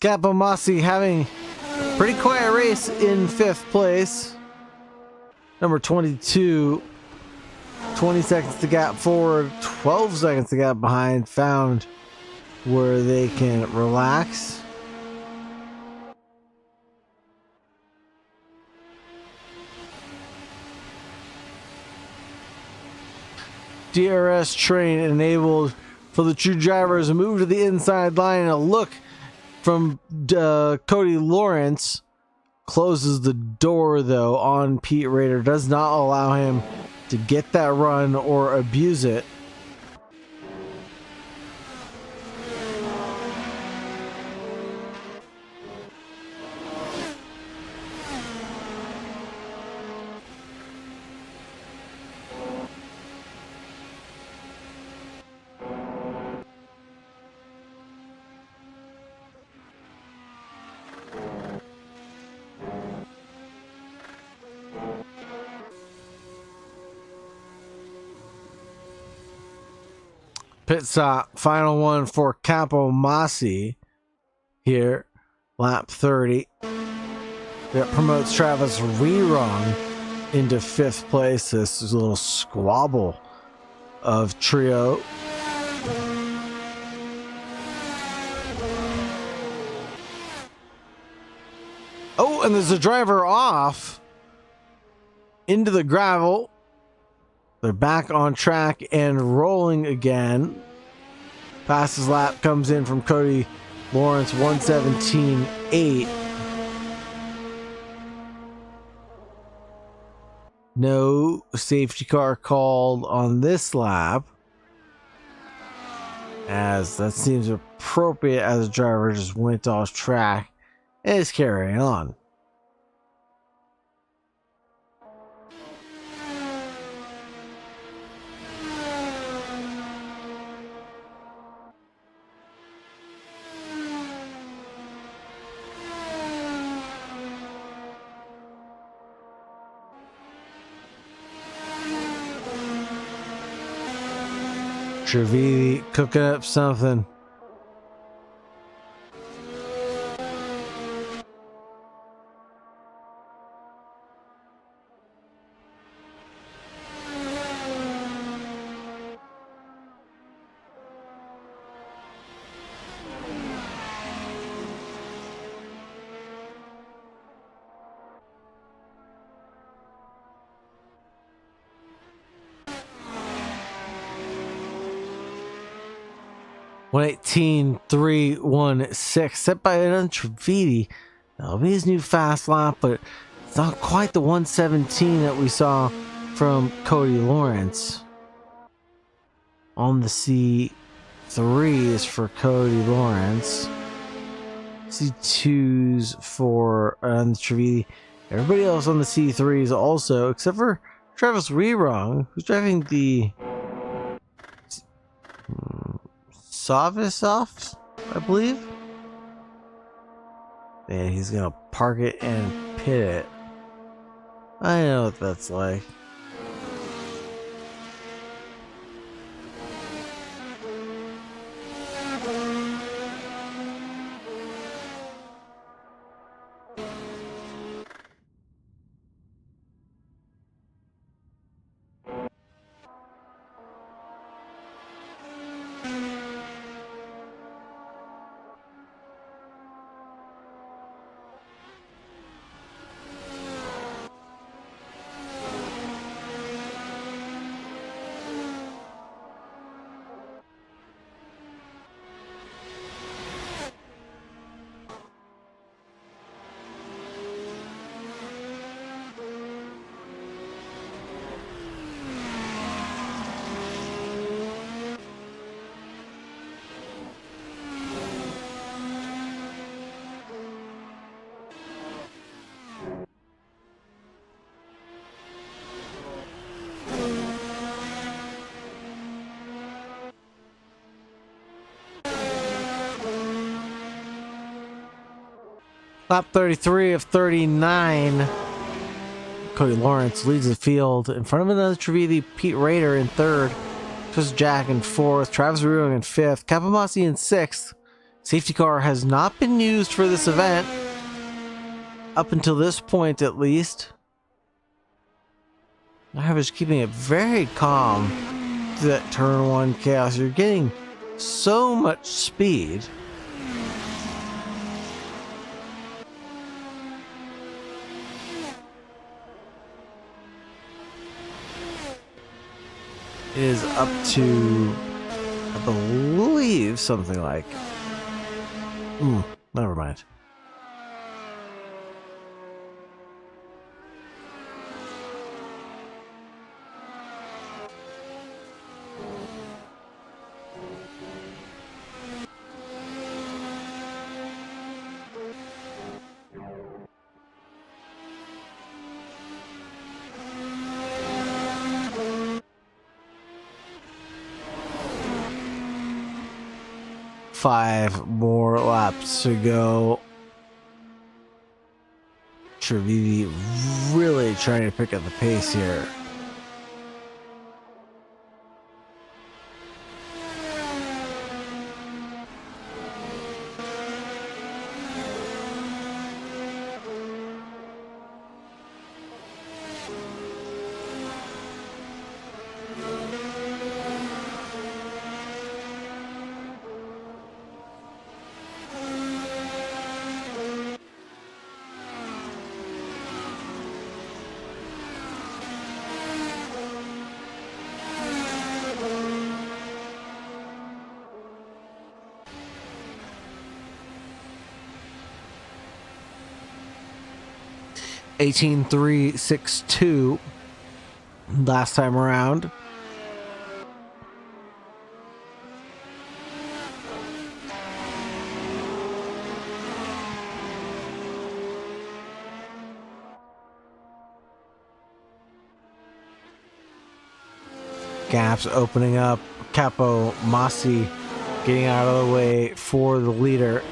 Capomasi having a pretty quiet race in 5th place. Number 22, 20 seconds to gap forward, 12 seconds to gap behind, found where they can relax. DRS train enabled for the true drivers to move to the inside line, and a look from Cody Lawrence closes the door though on Pete Rader, does not allow him to get that run or abuse it. Pit stop, final one for Capomasi here, lap 30. That promotes Travis Rerong into 5th place. This is a little squabble of trio. Oh, and there's a driver off into the gravel. They're back on track and rolling again. Fastest lap comes in from Cody Lawrence, 1:17.8. No safety car called on this lap, as that seems appropriate as the driver just went off track and is carrying on. Trividi cooking up something. (1:18.316) set by an Trividi. That'll be his new fast lap, but it's not quite the 1:17 that we saw from Cody Lawrence. On the C3 is for Cody Lawrence. C2s for Trividi. Everybody else on the C3s also, except for Travis Rerong, who's driving the Savisoft, I believe. And he's gonna park it and pit it. I know what that's like. Lap 33 of 39. Cody Lawrence leads the field in front of another Trevidi, Pete Rader in third, Chris Jack in fourth, Travis Ruing in fifth, Kapamasi in sixth. Safety car has not been used for this event, up until this point at least. I was keeping it very calm through that turn one chaos. You're getting so much speed. Is up to, I believe, something like, never mind. Five more laps to go. Trevidi really trying to pick up the pace here. (18.362) last time around. Gaps opening up. Capo Masi getting out of the way for the leader.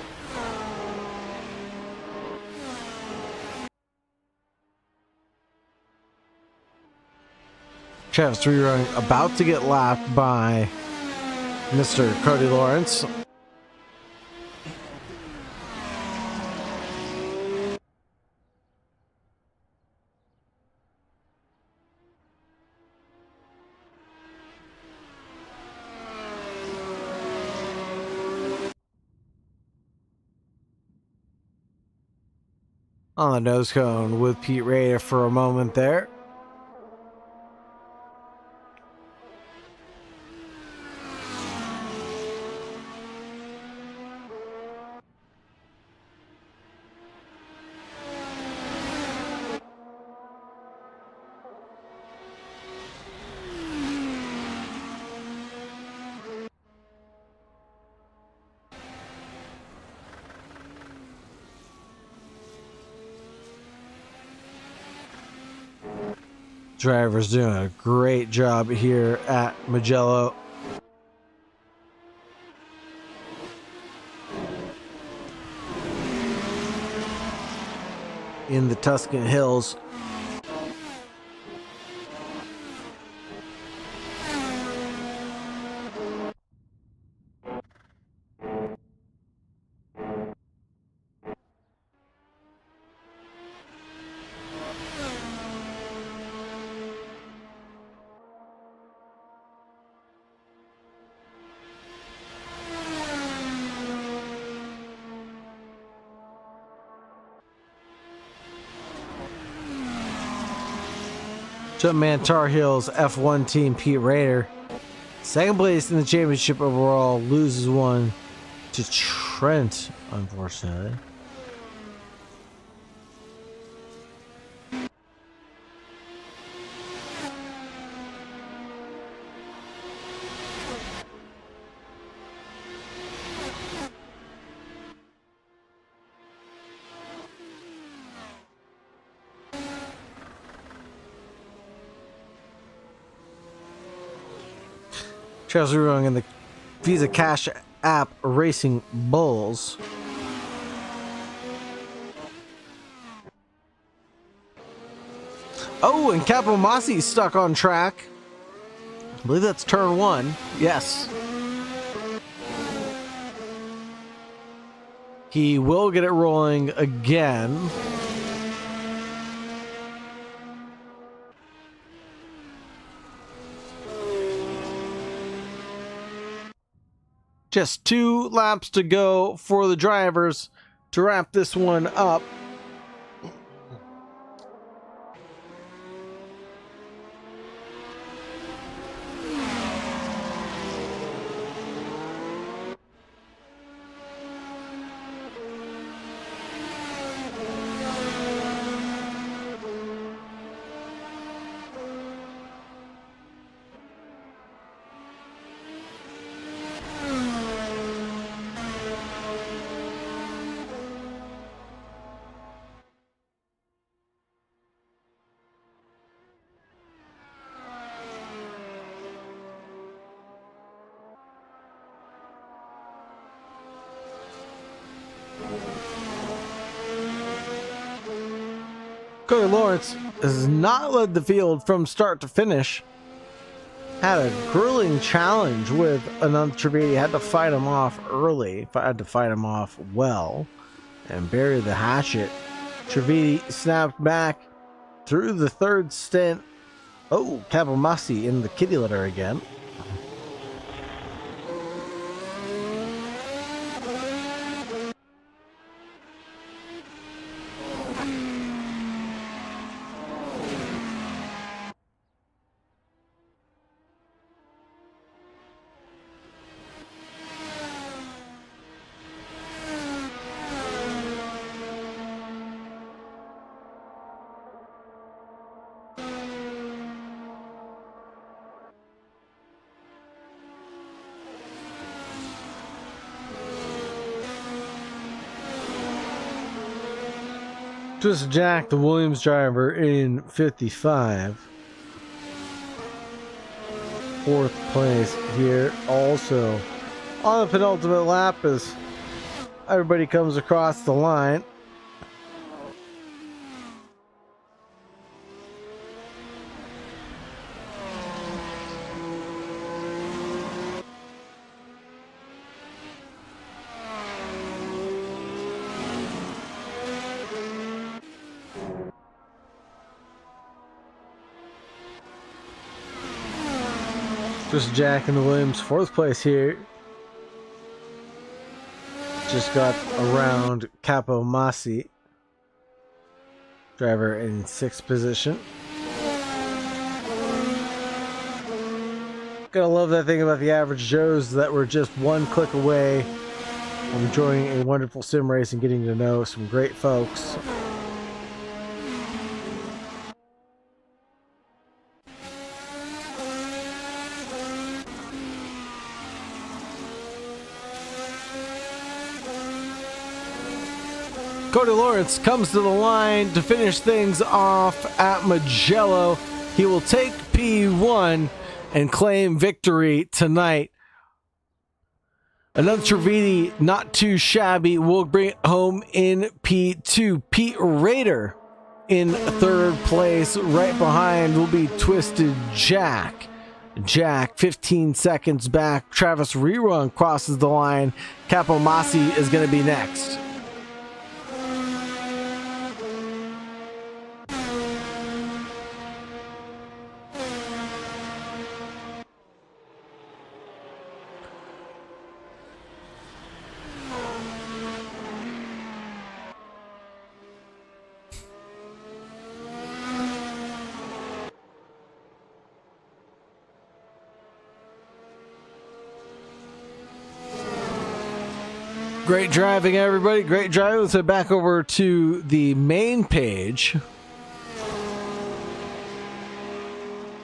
Travis Rerun about to get lapped by Mr. Cody Lawrence. On the nose cone with Pete Rader for a moment there. Driver's doing a great job here at Mugello. in the Tuscan Hills. Jumpman Tar Heels F1 team Pete Raider. Second place in the championship overall, loses one to Trent, unfortunately. Charles Rurong in the Visa Cash App Racing Bulls. Oh, and Capomasi stuck on track. I believe that's turn one. Yes. He will get it rolling again. Just 2 laps to go for the drivers to wrap this one up. Cody Lawrence has not led the field from start to finish. Had a grueling challenge with Anand Trivedi. Had to fight him off early. Had to fight him off well and bury the hatchet. Trivedi snapped back through the third stint. Oh, Capomasi in the kitty litter again. Just Jack, the Williams driver, in 55. 4th place here. Also on the penultimate lap as everybody comes across the line. Just Jack and the Williams, 4th place here. Just got around Capomasi, driver in 6th position. Gotta love that thing about the average Joes that were just one click away from joining a wonderful sim race and getting to know some great folks. Cody Lawrence comes to the line to finish things off at Mugello. He will take P1 and claim victory tonight. Another Trivedi, not too shabby, will bring it home in P2. Pete Raider in third place. Right behind will be Twisted Jack. Jack 15 seconds back. Travis Rerun crosses the line. Capomasi is going to be next. Great driving, everybody. Great driving. Let's head back over to the main page.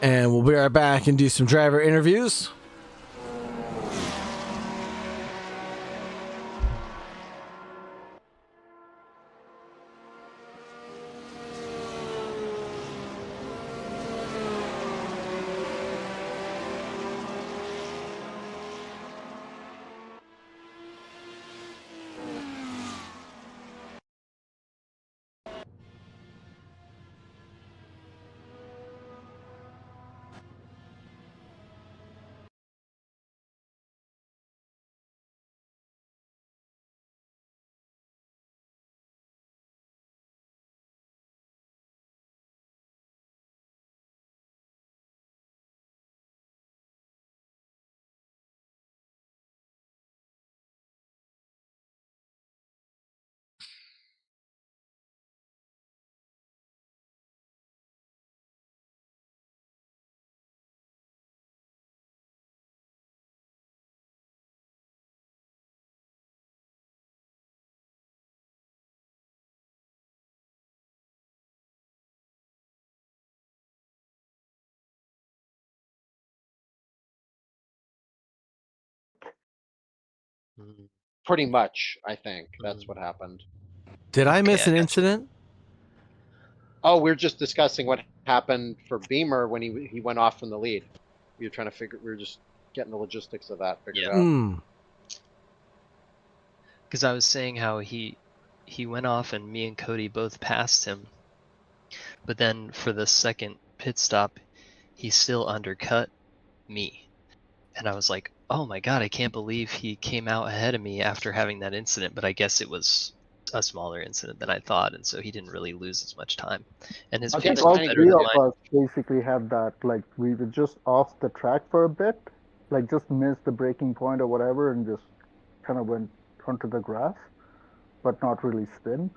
And we'll be right back and do some driver interviews. Pretty much, I think that's what happened. Did I miss an incident? Oh, we're just discussing what happened for Beamer when he went off from the lead. We were trying to figure. We were just getting the logistics of that figured out. Because I was saying how he went off and me and Cody both passed him, but then for the second pit stop, he still undercut me, and I was like, "Oh my god, I can't believe he came out ahead of me after having that incident." But I guess it was a smaller incident than I thought, and so he didn't really lose as much time. And his pace was better than mine. All three of us basically had that. Like we were just off the track for a bit, like just missed the braking point or whatever, and just kind of went onto the grass, but not really spin.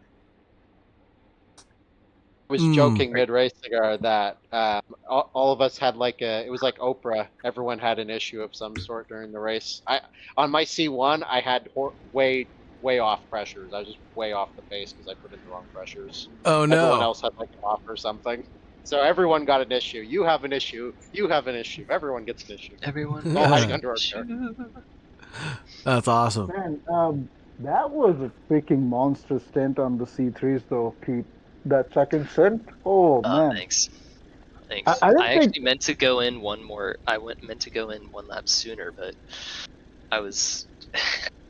I was joking mid-race, Saagar, that all of us had it was like Oprah. Everyone had an issue of some sort during the race. On my C1, I had way off pressures. I was just way off the pace because I put in the wrong pressures. Oh no! Everyone else had like an off or something. So everyone got an issue. You have an issue. You have an issue. Everyone gets an issue. Everyone all hiding under our car. That's awesome. Man, that was a freaking monster stint on the C3s, though, Pete. That second stint. Oh man. Thanks. I actually meant to go in one more. Meant to go in one lap sooner, but I was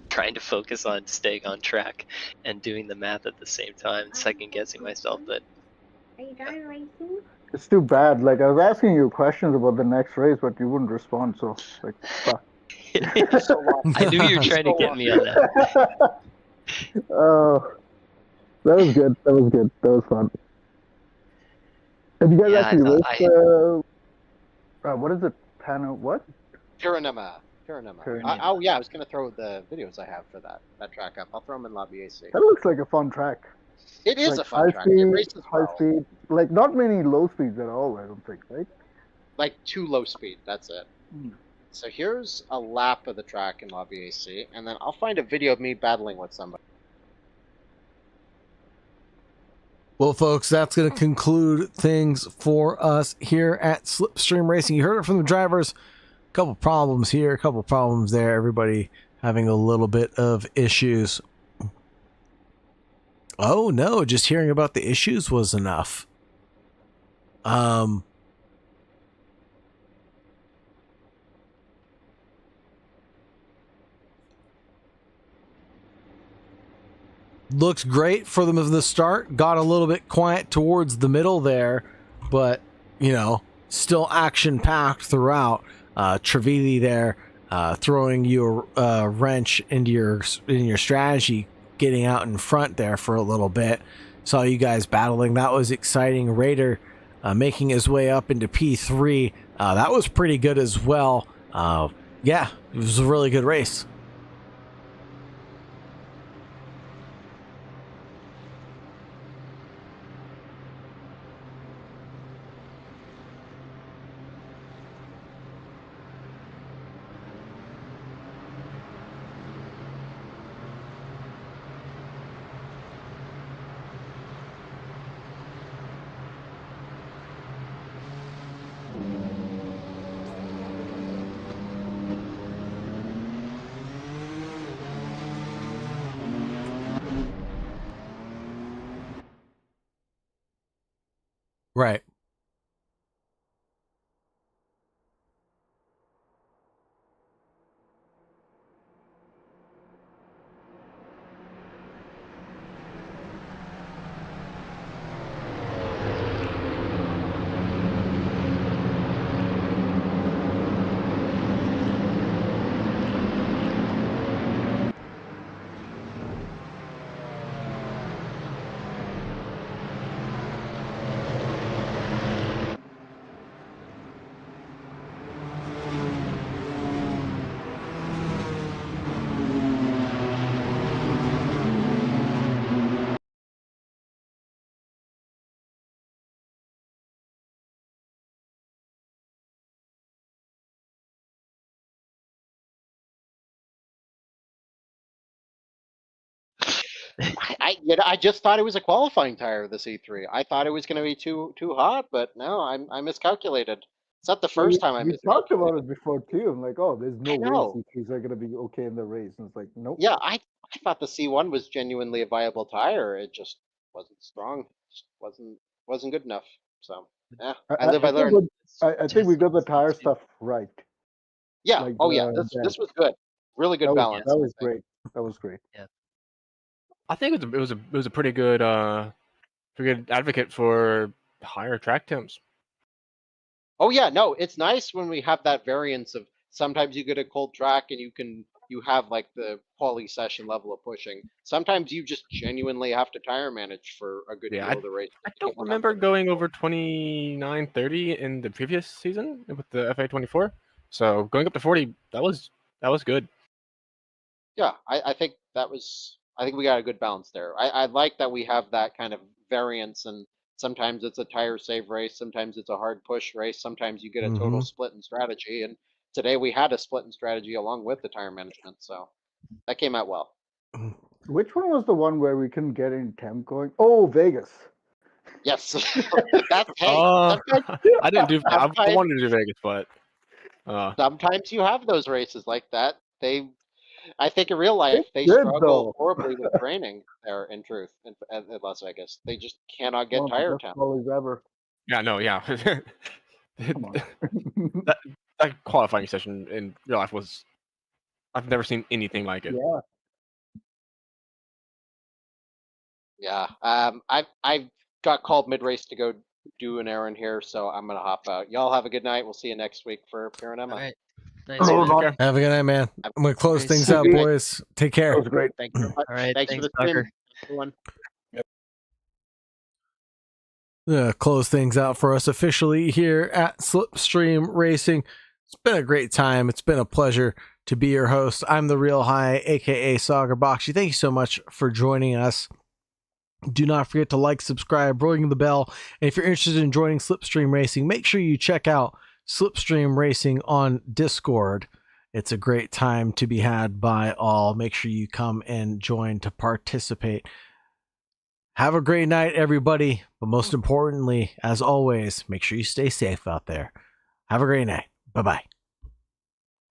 trying to focus on staying on track and doing the math at the same time, second guessing myself. But are you done racing? It's too bad. Like I was asking you questions about the next race, but you wouldn't respond. So like, fuck. I knew you were trying to get me on that. Oh, that was good. That was fun. Have you guys actually raced? What is it? What? Piranema. Oh yeah, I was gonna throw the videos I have for that track up. I'll throw them in Lobby AC. That looks like a fun track. It is a fun track. It races high speed, like not many low speeds at all. I don't think, right? Like 2 low speed. That's it. So here's a lap of the track in Lobby AC, and then I'll find a video of me battling with somebody. Well, folks, that's going to conclude things for us here at Slipstream Racing. You heard it from the drivers. A couple problems here, a couple problems there. Everybody having a little bit of issues. Oh, no, just hearing about the issues was enough. looks great for them at the start. Got a little bit quiet towards the middle there, but still action packed throughout. Trevidi there throwing you a wrench into your strategy, getting out in front there for a little bit. Saw you guys battling. That was exciting. Raider making his way up into P3. That was pretty good as well. Yeah, it was a really good race. Right. I just thought it was a qualifying tire of the C3. I thought it was going to be too hot, but no, I miscalculated. It's not the first time I We talked about miscalculated. it before too. I'm like, oh, there's no I way know. C3s are gonna be okay in the race, and it's like, nope. Yeah, I thought the C1 was genuinely a viable tire. It just wasn't strong. Just wasn't good enough. So yeah, I live, I learn. I think we got the tire stuff right. Yeah. Like Oh yeah. This was good. Really good balance. that was I think. great. That was great. I think it was a pretty good advocate for higher track temps. Oh yeah, no, it's nice when we have that variance of sometimes you get a cold track and you have like the quality session level of pushing. Sometimes you just genuinely have to tire manage for a good Yeah, deal of the race. I don't remember going over 29:30 in the previous season with the FA24. So going up to 40, that was good. Yeah, I think I think we got a good balance there. I like that we have that kind of variance, and sometimes it's a tire save race, sometimes it's a hard push race, sometimes you get a total split in strategy, and today we had a split in strategy along with the tire management, so that came out well. Which one was the one where we couldn't get in temp going? Oh, Vegas. Yes, that's hey. I didn't do. I sometimes- wanted to do Vegas, but Sometimes you have those races like that. I think in real life they good, struggle though. horribly with training there. In truth, in Las Vegas, they just cannot get One of the tire best temp. qualities ever. yeah, no, yeah. Come on. that qualifying session in real life was. I've never seen anything like it. Yeah. Yeah. I've got called mid race to go do an errand here, so I'm gonna hop out. Y'all have a good night. We'll see you next week for Pyranema. All right. Nice. Oh, man. Okay. Have a good night, man. I'm gonna close Nice. things out, Good. boys. Take care. That was great. Thank you very much. All right. Thanks for the Saagar. stream, everyone. Close things out for us officially here at Slipstream Racing. It's been a great time. It's been a pleasure to be your host. I'm the Real High, aka Saagar Bakshi. Thank you so much for joining us. Do not forget to like, subscribe, ring the bell. And if you're interested in joining Slipstream Racing, make sure you check out Slipstream Racing on Discord. It's a great time to be had by all. Make sure you come and join to participate. Have a great night, everybody. But most importantly, as always, make sure you stay safe out there. Have a great night. Bye-bye.